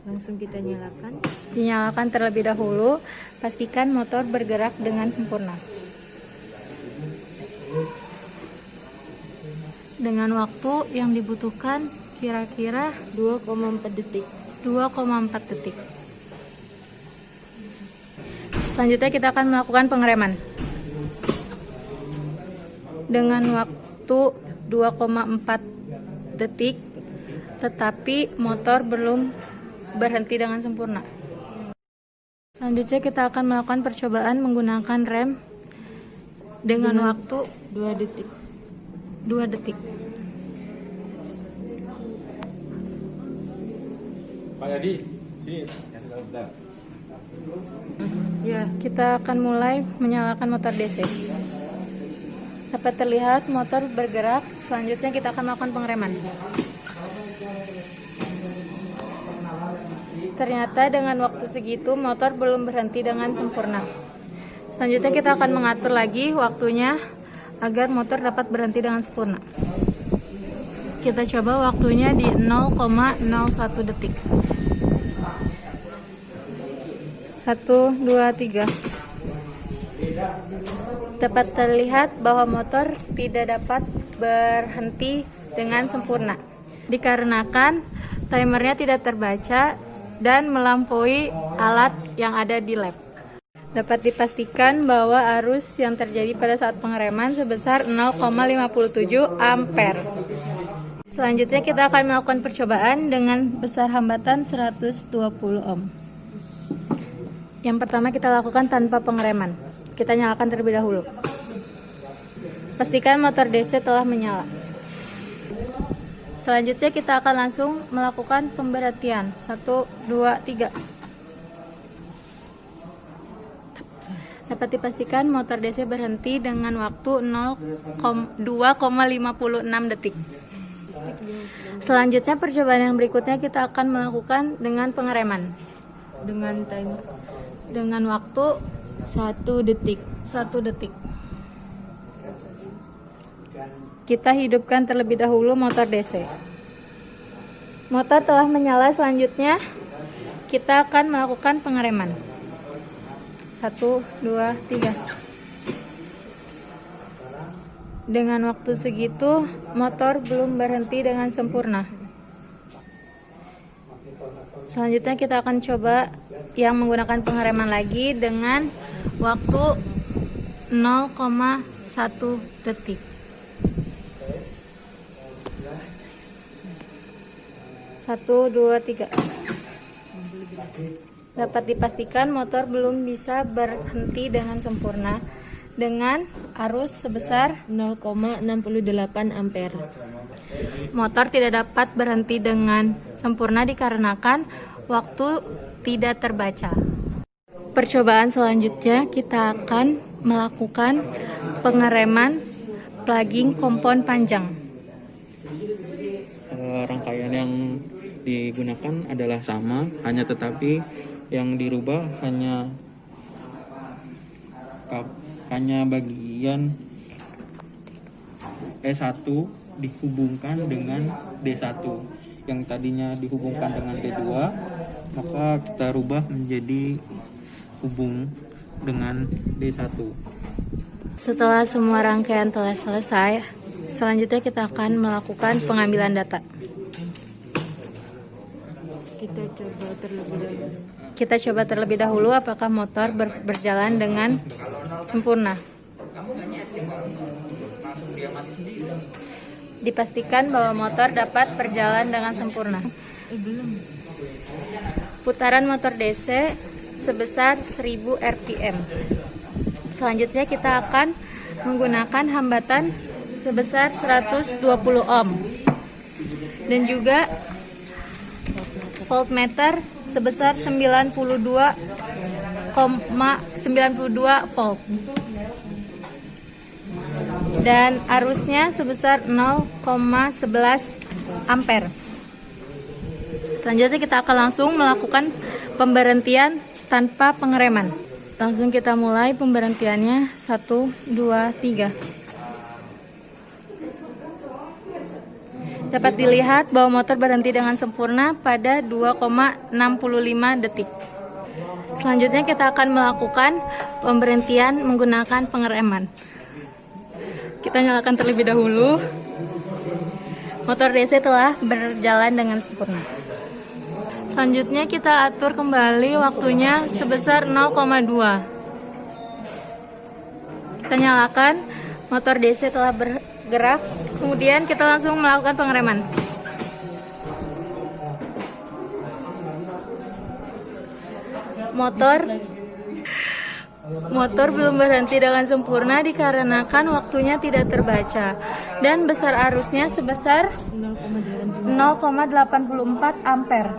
Langsung kita nyalakan. Dinyalakan terlebih dahulu, pastikan motor bergerak dengan sempurna. Dengan waktu yang dibutuhkan kira-kira 2,4 detik. 2,4 detik. Selanjutnya kita akan melakukan pengereman. dengan waktu 2,4 detik, tetapi motor belum berhenti dengan sempurna. Selanjutnya kita akan melakukan percobaan menggunakan rem dengan waktu 2 detik. 2 detik. Pak Yadi, sini. Ya sudah bentar. Ya, Kita akan mulai menyalakan motor DC. Dapat terlihat motor bergerak. Selanjutnya kita akan melakukan pengereman. Ternyata dengan waktu segitu motor belum berhenti dengan sempurna. Selanjutnya kita akan mengatur lagi waktunya agar motor dapat berhenti dengan sempurna. Kita coba waktunya di 0,01 detik. 1, 2, 3. Dapat terlihat bahwa motor tidak dapat berhenti dengan sempurna dikarenakan timernya tidak terbaca dan melampaui alat yang ada di lab. Dapat dipastikan bahwa arus yang terjadi pada saat pengereman sebesar 0,57 ampere. Selanjutnya kita akan melakukan percobaan dengan besar hambatan 120 ohm. Yang pertama kita lakukan tanpa pengereman. Kita nyalakan terlebih dahulu. Pastikan motor DC telah menyala. Selanjutnya kita akan langsung melakukan pemberhentian. 1, 2, 3. Dapat dipastikan motor DC berhenti dengan waktu 2,56 detik. Selanjutnya percobaan yang berikutnya kita akan melakukan dengan pengereman. dengan timer Dengan waktu 1 detik. 1 detik. Kita hidupkan terlebih dahulu motor DC. Motor telah menyala. Selanjutnya kita akan melakukan pengereman. 1, 2, 3. Dengan waktu segitu motor belum berhenti dengan sempurna. Selanjutnya kita akan coba yang menggunakan pengereman lagi dengan waktu 0,1 detik. 1, 2, 3. Dapat dipastikan motor belum bisa berhenti dengan sempurna dengan arus sebesar 0,68 ampere. motor tidak dapat berhenti dengan sempurna dikarenakan waktu tidak terbaca. Percobaan selanjutnya kita akan melakukan pengereman plugging kompon panjang. Rangkaian yang digunakan adalah sama, hanya tetapi yang dirubah hanya bagian E1 dihubungkan dengan D1. Yang tadinya dihubungkan dengan D2, maka kita rubah menjadi hubung dengan D1. Setelah semua rangkaian telah selesai, selanjutnya kita akan melakukan pengambilan data. Kita coba terlebih dahulu apakah motor berjalan dengan sempurna. Dipastikan bahwa motor dapat berjalan dengan sempurna. Putaran motor DC sebesar 1000 rpm. Selanjutnya kita akan menggunakan hambatan sebesar 120 ohm dan juga voltmeter sebesar 92,92 volt dan arusnya sebesar 0,11 ampere. Selanjutnya kita akan langsung melakukan pemberhentian tanpa pengereman. Langsung kita mulai pemberhentiannya. 1, 2, 3. Dapat dilihat bahwa motor berhenti dengan sempurna pada 2,65 detik. Selanjutnya kita akan melakukan pemberhentian menggunakan pengereman. Kita nyalakan terlebih dahulu. Motor DC telah berjalan dengan sempurna. Selanjutnya kita atur kembali waktunya sebesar 0,2. Kita nyalakan Motor DC telah bergerak. Kemudian kita langsung melakukan pengereman. Motor belum berhenti dengan sempurna dikarenakan waktunya tidak terbaca dan besar arusnya sebesar 0,84 ampere.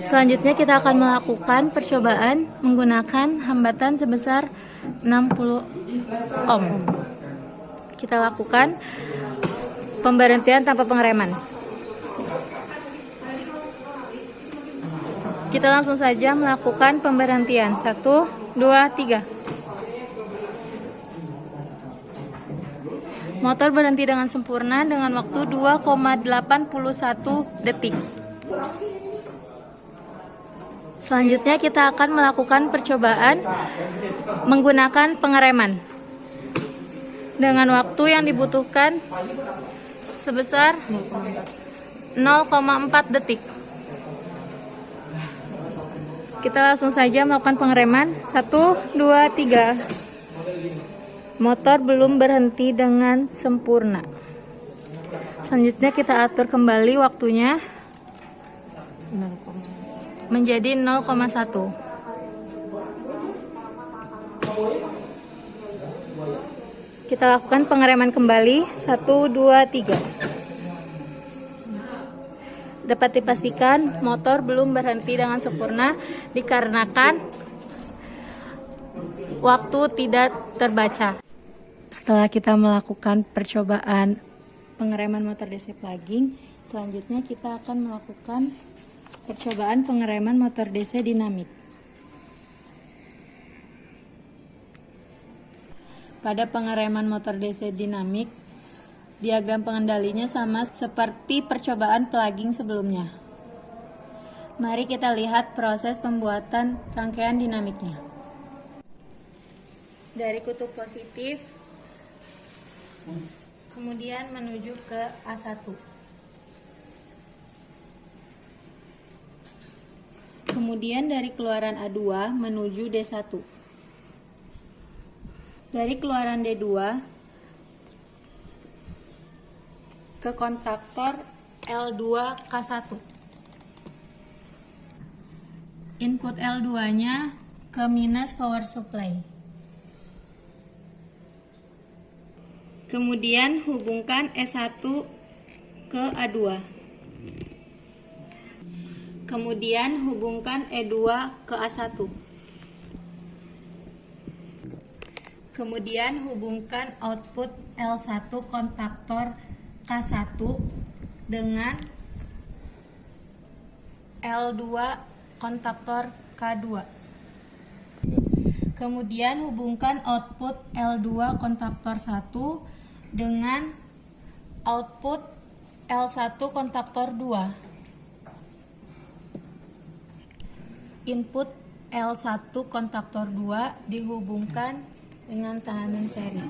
Selanjutnya kita akan melakukan percobaan menggunakan hambatan sebesar 60 ohm. Kita lakukan pemberhentian tanpa pengereman. Kita langsung saja melakukan pemberhentian. 1, 2, 3. Motor berhenti dengan sempurna dengan waktu 2,81 detik. Selanjutnya kita akan melakukan percobaan menggunakan pengereman dengan waktu yang dibutuhkan sebesar 0,4 detik. Kita langsung saja melakukan pengereman. 1, 2, 3. Motor belum berhenti dengan sempurna. Selanjutnya kita atur kembali waktunya menjadi 0,1. Kita lakukan pengereman kembali. 1, 2, 3. Dapat dipastikan motor belum berhenti dengan sempurna dikarenakan waktu tidak terbaca. Setelah kita melakukan percobaan pengereman motor DC plugging, selanjutnya kita akan melakukan percobaan pengereman motor DC dinamik. Pada pengereman motor DC dinamik, diagram pengendalinya sama seperti percobaan plugging sebelumnya. Mari kita lihat proses pembuatan rangkaian dinamiknya. Dari kutub positif, kemudian menuju ke A1. Kemudian dari keluaran A2 menuju D1. Dari keluaran D2 ke kontaktor L2K1. Input L2-nya ke minus power supply. Kemudian hubungkan E1 ke A2. Kemudian hubungkan E2 ke A1. Kemudian hubungkan output L1 kontaktor K1 dengan L2 kontaktor K2. Kemudian hubungkan output L2 kontaktor 1 dengan output L1 kontaktor 2. Input L1 kontaktor 2 dihubungkan dengan tahanan seri.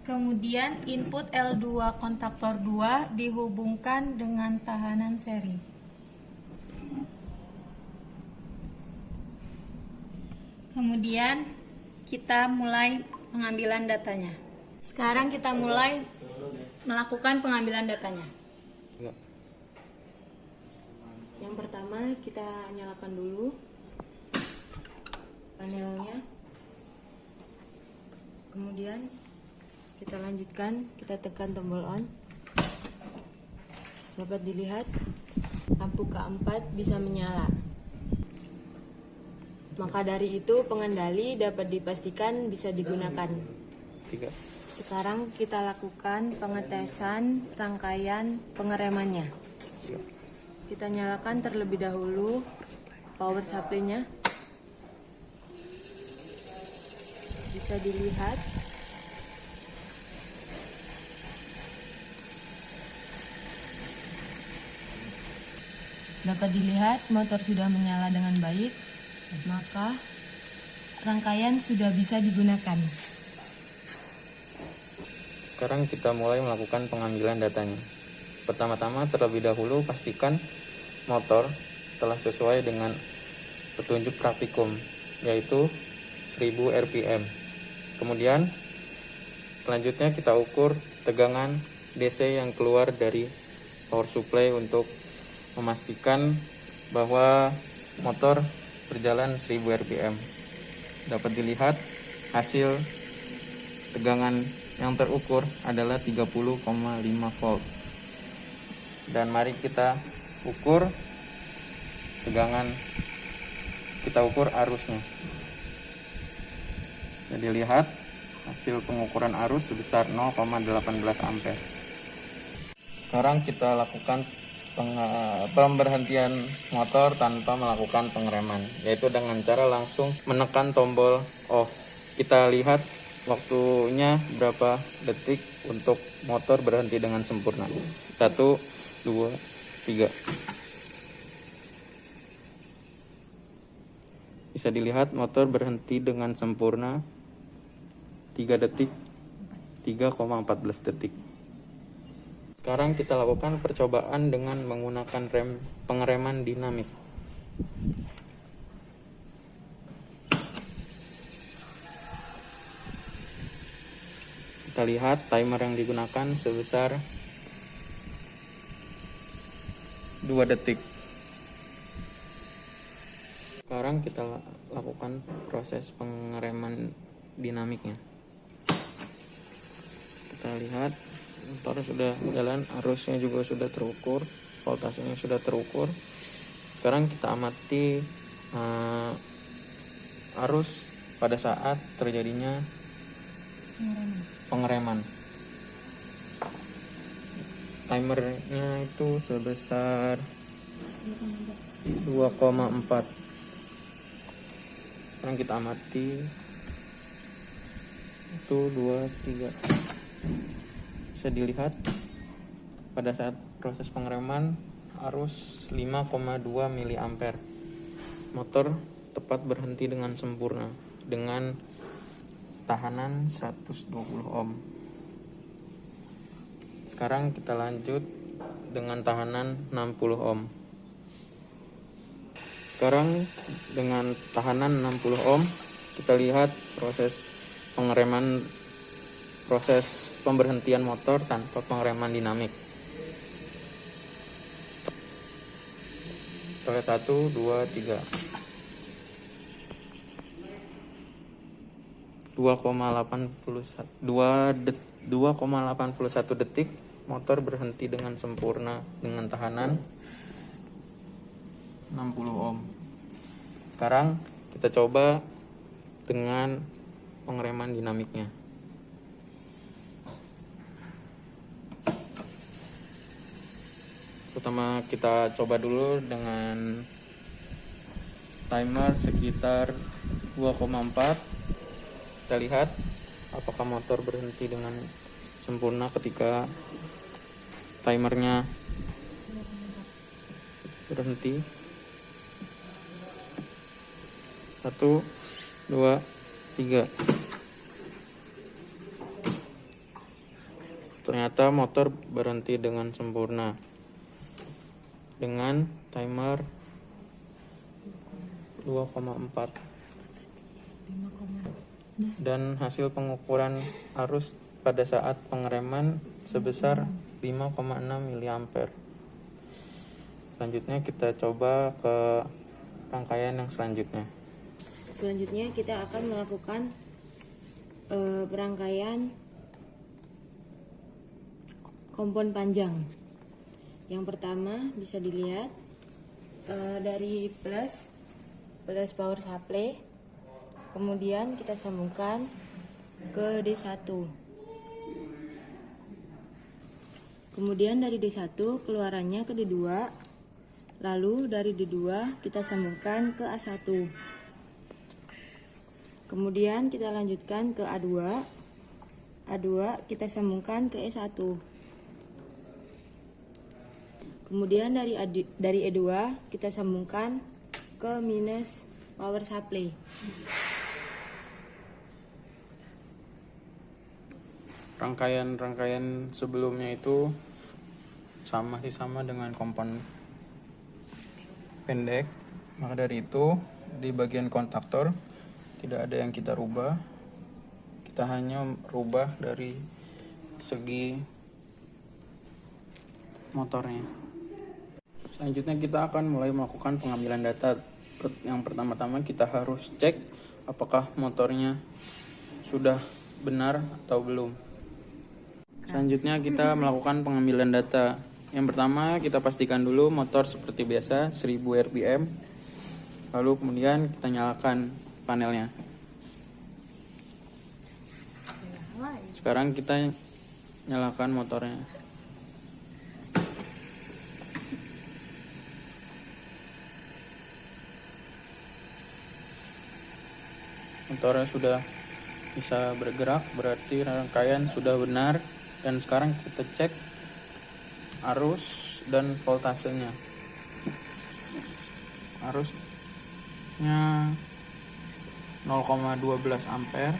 Kemudian input L2 kontaktor 2 dihubungkan dengan tahanan seri. Kemudian kita mulai pengambilan datanya. Sekarang kita mulai melakukan pengambilan datanya. Yang pertama kita nyalakan dulu panelnya. Kemudian kita lanjutkan, kita tekan tombol on. Dapat dilihat lampu K4 bisa menyala. Maka dari itu pengendali dapat dipastikan bisa digunakan. Sekarang kita lakukan pengetesan rangkaian pengeremannya. Kita nyalakan terlebih dahulu power supply-nya. Bisa dilihat motor sudah menyala dengan baik, maka rangkaian sudah bisa digunakan. Sekarang kita mulai melakukan pengambilan datanya. Pertama-tama terlebih dahulu pastikan motor telah sesuai dengan petunjuk praktikum, yaitu 1000 rpm. Kemudian selanjutnya kita ukur tegangan DC yang keluar dari power supply untuk memastikan bahwa motor berjalan 1000 rpm. Dapat dilihat hasil tegangan yang terukur adalah 30,5 volt. Dan mari kita ukur tegangan, kita ukur arusnya. Bisa dilihat hasil pengukuran arus sebesar 0,18 ampere. Sekarang kita lakukan pemberhentian motor tanpa melakukan pengereman, yaitu dengan cara langsung menekan tombol off. Kita lihat waktunya berapa detik untuk motor berhenti dengan sempurna. 1, 2, 3. Bisa dilihat motor berhenti dengan sempurna 3 detik, 3,14 detik. Sekarang kita lakukan percobaan dengan menggunakan pengereman dinamik. Kita lihat timer yang digunakan sebesar 2 detik. Sekarang kita lakukan proses pengereman dinamiknya. Kita lihat motor sudah jalan, arusnya juga sudah terukur, voltasenya sudah terukur. Sekarang kita amati arus pada saat terjadinya pengereman. Timernya itu sebesar 2,4. Sekarang kita amati 1, 2, 3. Bisa dilihat pada saat proses pengereman arus 5,2 mA. Motor tepat berhenti dengan sempurna dengan tahanan 120 ohm. Sekarang kita lanjut dengan tahanan 60 ohm. Sekarang dengan tahanan 60 ohm kita lihat proses pemberhentian motor tanpa pengereman dinamik. Proses 1, 2, 3. 2,81 detik motor berhenti dengan sempurna dengan tahanan 60 ohm. Sekarang kita coba dengan pengereman dinamiknya. Pertama kita coba dulu dengan timer sekitar 2,4. Kita lihat apakah motor berhenti dengan sempurna ketika timernya berhenti. 1, 2, 3. Ternyata motor berhenti dengan sempurna dengan timer 2,4. Dan hasil pengukuran arus pada saat pengereman sebesar 5,6 mA. Selanjutnya kita coba ke rangkaian yang selanjutnya. Selanjutnya kita akan melakukan perangkaian kompon panjang. Yang pertama bisa dilihat dari plus power supply, kemudian kita sambungkan ke D1. Kemudian dari D1 keluarannya ke D2, lalu dari D2 kita sambungkan ke A1. Kemudian kita lanjutkan ke A2. A2 kita sambungkan ke E1. Kemudian dari E2 kita sambungkan ke minus power supply. Rangkaian sebelumnya itu sama dengan kompon pendek. Maka dari itu di bagian kontaktor tidak ada yang kita rubah. Kita hanya rubah dari segi motornya. Selanjutnya kita akan mulai melakukan pengambilan data. Yang pertama-tama kita harus cek apakah motornya sudah benar atau belum. Selanjutnya kita melakukan pengambilan data. Yang pertama kita pastikan dulu motor seperti biasa 1000 rpm. Lalu kemudian kita nyalakan panelnya. Sekarang kita nyalakan motornya. Motornya sudah bisa bergerak, berarti rangkaian sudah benar. Dan sekarang kita cek arus dan voltasenya. Arusnya 0,12 ampere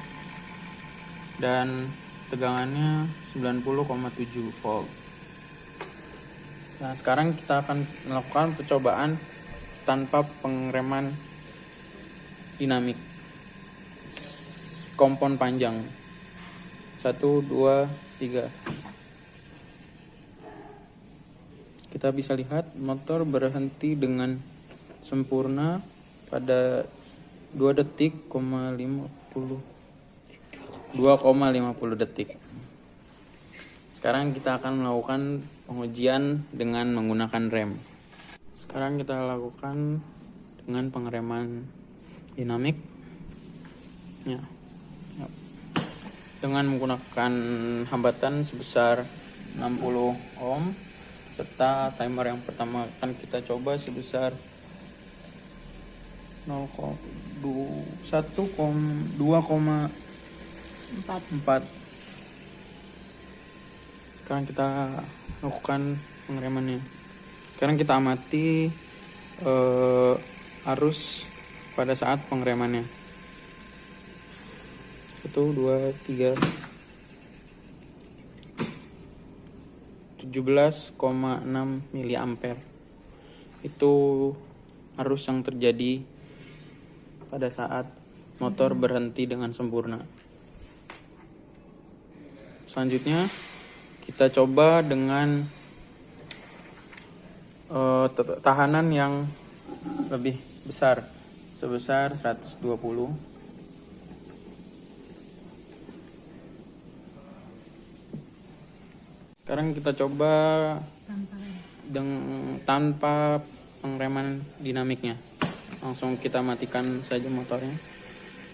dan tegangannya 90,7 volt. Nah, sekarang kita akan melakukan percobaan tanpa pengereman dinamik. Kompon panjang 1, 2, 3. Kita bisa lihat motor berhenti dengan sempurna pada 2 detik, 2,50 detik. Sekarang kita akan melakukan pengujian dengan menggunakan rem. Sekarang kita lakukan dengan pengereman dinamik. Ya. Dengan menggunakan hambatan sebesar 60 ohm serta timer yang pertama akan kita coba sebesar 2,4. Sekarang kita lakukan pengeremannya. Sekarang kita amati arus pada saat pengeremannya. 1, 2, 3. 17,6 mA. Itu arus yang terjadi pada saat motor berhenti dengan sempurna. Selanjutnya kita coba dengan tahanan yang lebih besar sebesar 120. Sekarang kita coba tanpa pengereman dinamiknya. Langsung kita matikan saja motornya.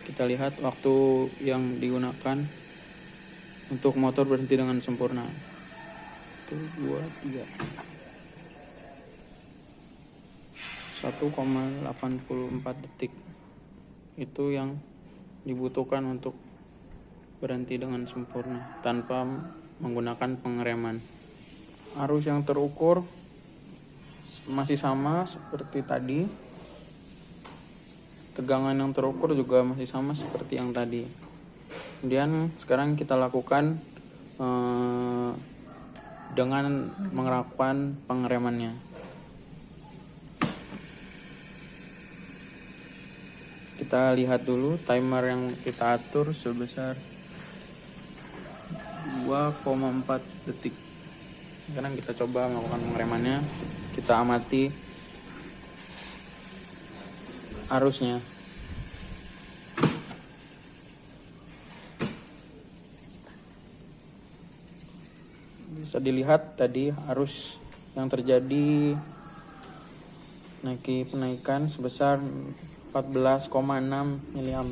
Kita lihat waktu yang digunakan untuk motor berhenti dengan sempurna. 1, 2, 3. 1,84 detik. Itu yang dibutuhkan untuk berhenti dengan sempurna tanpa menggunakan pengereman. Arus yang terukur masih sama seperti tadi. Tegangan yang terukur juga masih sama seperti yang tadi. Kemudian sekarang kita lakukan dengan menerapkan pengeremannya. Kita lihat dulu timer yang kita atur sebesar 2,4 detik. Sekarang kita coba melakukan pengeremannya. Kita amati arusnya. Bisa dilihat tadi arus yang terjadi penaikan sebesar 14,6 mA.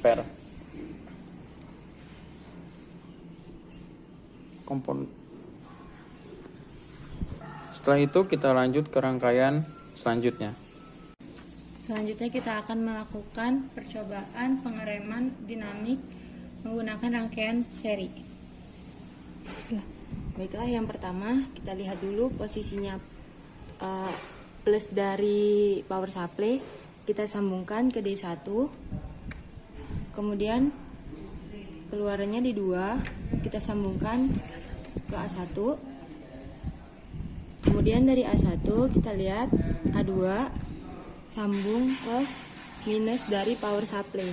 Setelah itu kita lanjut ke rangkaian selanjutnya. Selanjutnya kita akan melakukan percobaan pengereman dinamik menggunakan rangkaian seri. Baiklah, yang pertama kita lihat dulu posisinya plus dari power supply. Kita sambungkan ke D1. Kemudian keluarannya di 2, kita sambungkan ke A1. Kemudian dari A1 kita lihat A2 sambung ke minus dari power supply.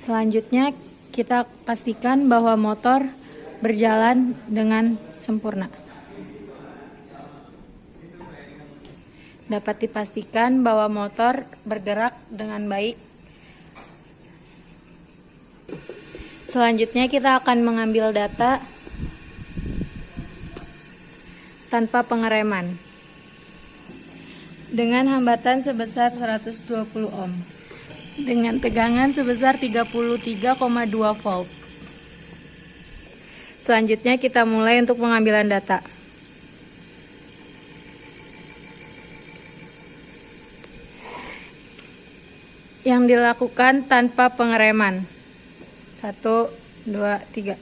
Selanjutnya kita pastikan bahwa motor berjalan dengan sempurna. Dapat dipastikan bahwa motor bergerak dengan baik. Selanjutnya kita akan mengambil data tanpa pengereman dengan hambatan sebesar 120 ohm dengan tegangan sebesar 33,2 volt. Selanjutnya kita mulai untuk pengambilan data. Yang dilakukan tanpa pengereman. 1, 2, 3.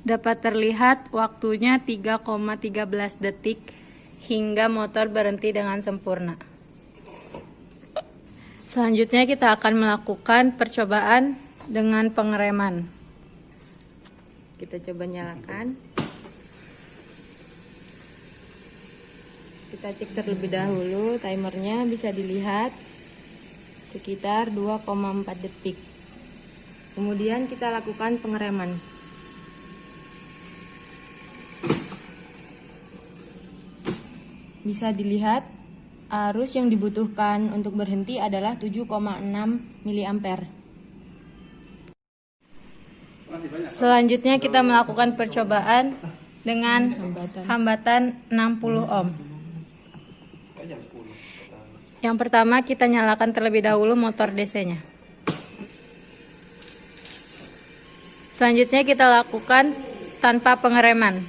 Dapat terlihat waktunya 3,13 detik hingga motor berhenti dengan sempurna. Selanjutnya kita akan melakukan percobaan dengan pengereman. Kita coba nyalakan. Kita cek terlebih dahulu timernya, bisa dilihat sekitar 2,4 detik. Kemudian kita lakukan pengereman. Bisa dilihat arus yang dibutuhkan untuk berhenti adalah 7,6 mA. Selanjutnya kita melakukan percobaan dengan hambatan 60 ohm. Yang pertama kita nyalakan terlebih dahulu motor DC-nya. Selanjutnya kita lakukan tanpa pengereman.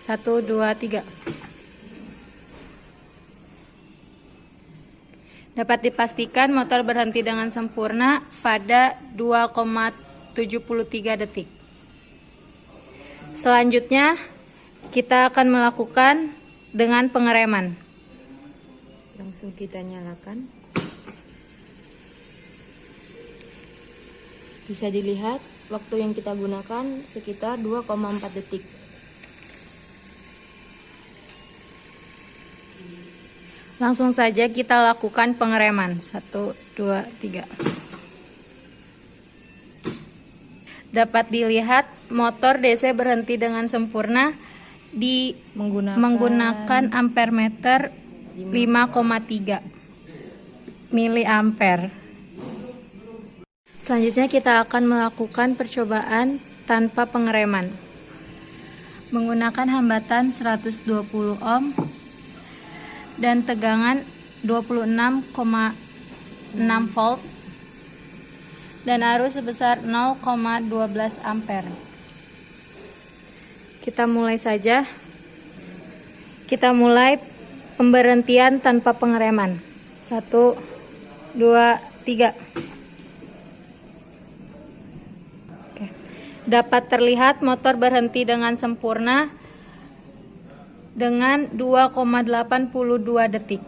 1, 2, 3. Dapat dipastikan motor berhenti dengan sempurna pada 2,73 detik. Selanjutnya kita akan melakukan dengan pengereman. Langsung kita nyalakan. Bisa dilihat waktu yang kita gunakan sekitar 2,4 detik. Langsung saja kita lakukan pengereman. 1, 2, 3. Dapat dilihat motor DC berhenti dengan sempurna di menggunakan ampermeter 5,3 miliampere. Selanjutnya kita akan melakukan percobaan tanpa pengereman menggunakan hambatan 120 ohm dan tegangan 26,6 volt dan arus sebesar 0,12 ampere. Kita mulai saja. Kita mulai pemberhentian tanpa pengereman. 1, 2, 3. Oke. Dapat terlihat motor berhenti dengan sempurna dengan 2,82 detik.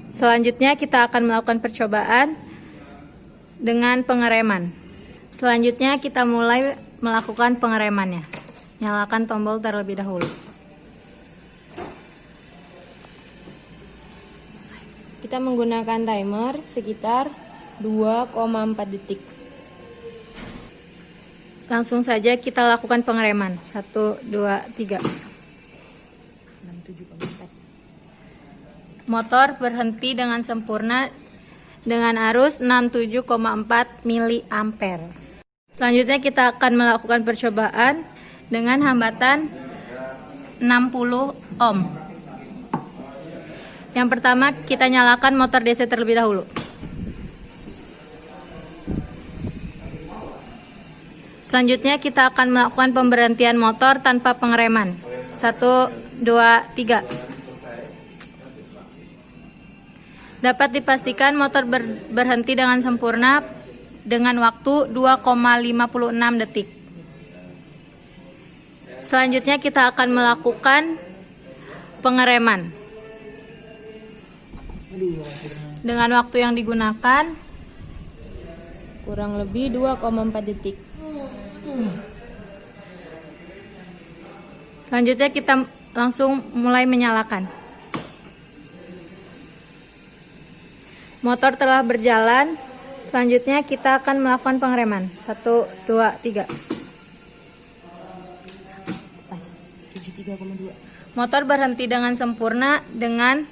Selanjutnya kita akan melakukan percobaan dengan pengereman. Selanjutnya kita mulai melakukan pengeremannya. Nyalakan tombol terlebih dahulu. Kita menggunakan timer sekitar 2,4 detik. Langsung saja kita lakukan pengereman. 1, 2, 3. Motor berhenti dengan sempurna dengan arus 67,4 miliampere. Selanjutnya kita akan melakukan percobaan dengan hambatan 60 ohm. Yang pertama kita nyalakan motor DC terlebih dahulu. Selanjutnya kita akan melakukan pemberhentian motor tanpa pengereman. 1, 2, 3. Dapat dipastikan motor berhenti dengan sempurna dengan waktu 2,56 detik. Selanjutnya kita akan melakukan pengereman. Dengan waktu yang digunakan Kurang lebih 2,4 detik. Selanjutnya kita langsung mulai menyalakan. Motor telah berjalan. Selanjutnya kita akan melakukan pengereman. 1, 2, 3. Pas 73,2. Motor berhenti dengan sempurna dengan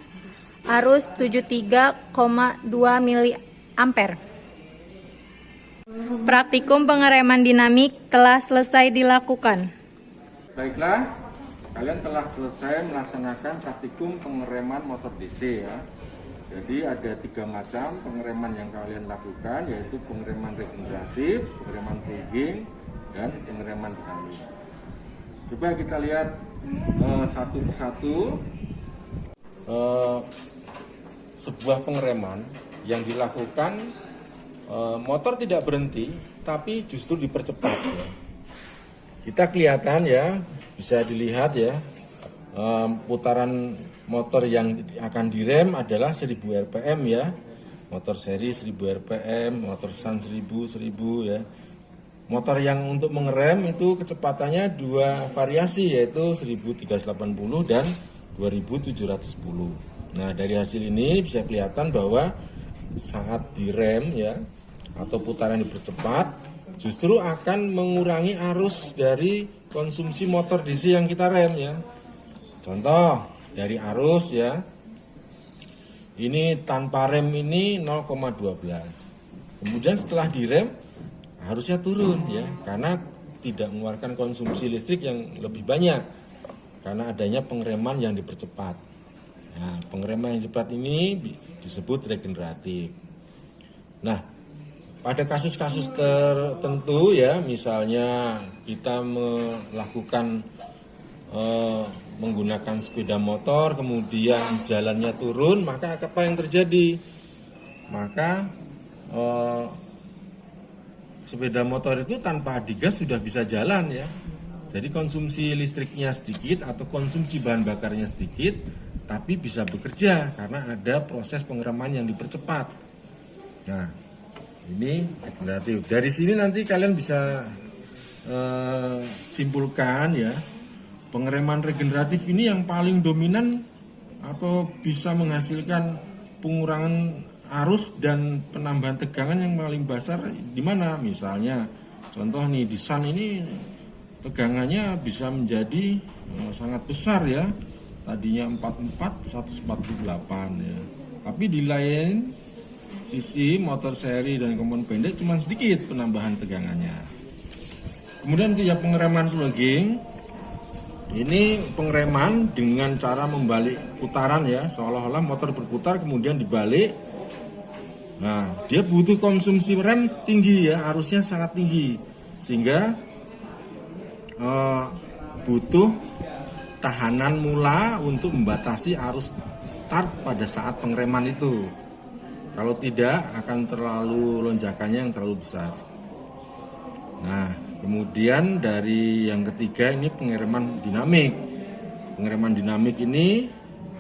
arus 73,2 mA. Praktikum pengereman dinamik telah selesai dilakukan. Baiklah, kalian telah selesai melaksanakan praktikum pengereman motor DC ya. Jadi ada 3 macam pengereman yang kalian lakukan, yaitu pengereman regeneratif, pengereman braking, dan pengereman dinamik. Coba kita lihat satu persatu. Sebuah pengereman yang dilakukan, motor tidak berhenti, tapi justru dipercepat. Ya. Kita kelihatan ya, bisa dilihat ya, putaran motor yang akan direm adalah 1000 rpm ya, motor seri 1000 rpm, motor Sun 1000 ya. Motor yang untuk mengerem itu kecepatannya 2 variasi, yaitu 1380 dan 2710. Nah, dari hasil ini bisa kelihatan bahwa saat direm ya atau putaran dipercepat justru akan mengurangi arus dari konsumsi motor DC yang kita rem ya. Contoh dari arus ya, ini tanpa rem ini 0,12. Kemudian setelah direm harusnya turun ya, karena tidak mengeluarkan konsumsi listrik yang lebih banyak karena adanya pengereman yang dipercepat. Nah, pengereman yang cepat ini disebut regeneratif. Nah, pada kasus-kasus tertentu ya, misalnya kita melakukan menggunakan sepeda motor, kemudian jalannya turun, maka apa yang terjadi? Maka sepeda motor itu tanpa digas sudah bisa jalan ya. Jadi konsumsi listriknya sedikit atau konsumsi bahan bakarnya sedikit, tapi bisa bekerja karena ada proses pengereman yang dipercepat. Nah, ini regeneratif. Dari sini nanti kalian bisa simpulkan ya, pengereman regeneratif ini yang paling dominan atau bisa menghasilkan pengurangan arus dan penambahan tegangan yang paling besar di mana? Misalnya contoh nih di Sun ini tegangannya bisa menjadi sangat besar ya. Tadinya 44 148 ya. Tapi di lain sisi motor seri dan komponen pendek cuma sedikit penambahan tegangannya. Kemudian untuk yang pengereman plugging, ini pengereman dengan cara membalik putaran ya, seolah-olah motor berputar kemudian dibalik. Nah, dia butuh konsumsi rem tinggi ya, arusnya sangat tinggi, sehingga butuh tahanan mula untuk membatasi arus start pada saat pengereman itu. Kalau tidak akan terlalu lonjakannya yang terlalu besar. Nah, kemudian dari yang ketiga ini pengereman dinamik. Pengereman dinamik ini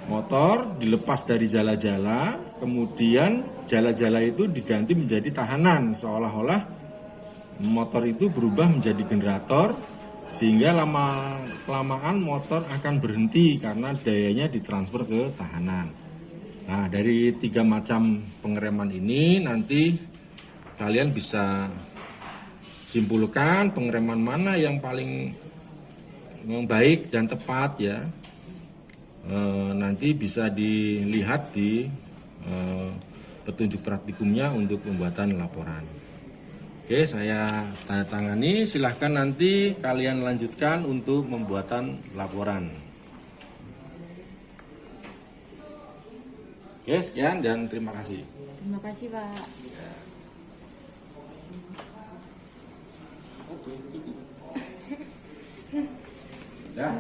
motor dilepas dari jala-jala, kemudian jala-jala itu diganti menjadi tahanan, seolah-olah motor itu berubah menjadi generator, sehingga lama-kelamaan motor akan berhenti karena dayanya ditransfer ke tahanan. Nah, dari 3 macam pengereman ini nanti kalian bisa simpulkan pengereman mana yang paling baik dan tepat ya. Nanti bisa dilihat di petunjuk praktikumnya untuk pembuatan laporan. Oke, saya tanda tangani. Silahkan nanti kalian lanjutkan untuk pembuatan laporan. Oke, sekian dan terima kasih. Terima kasih, Pak. Ya.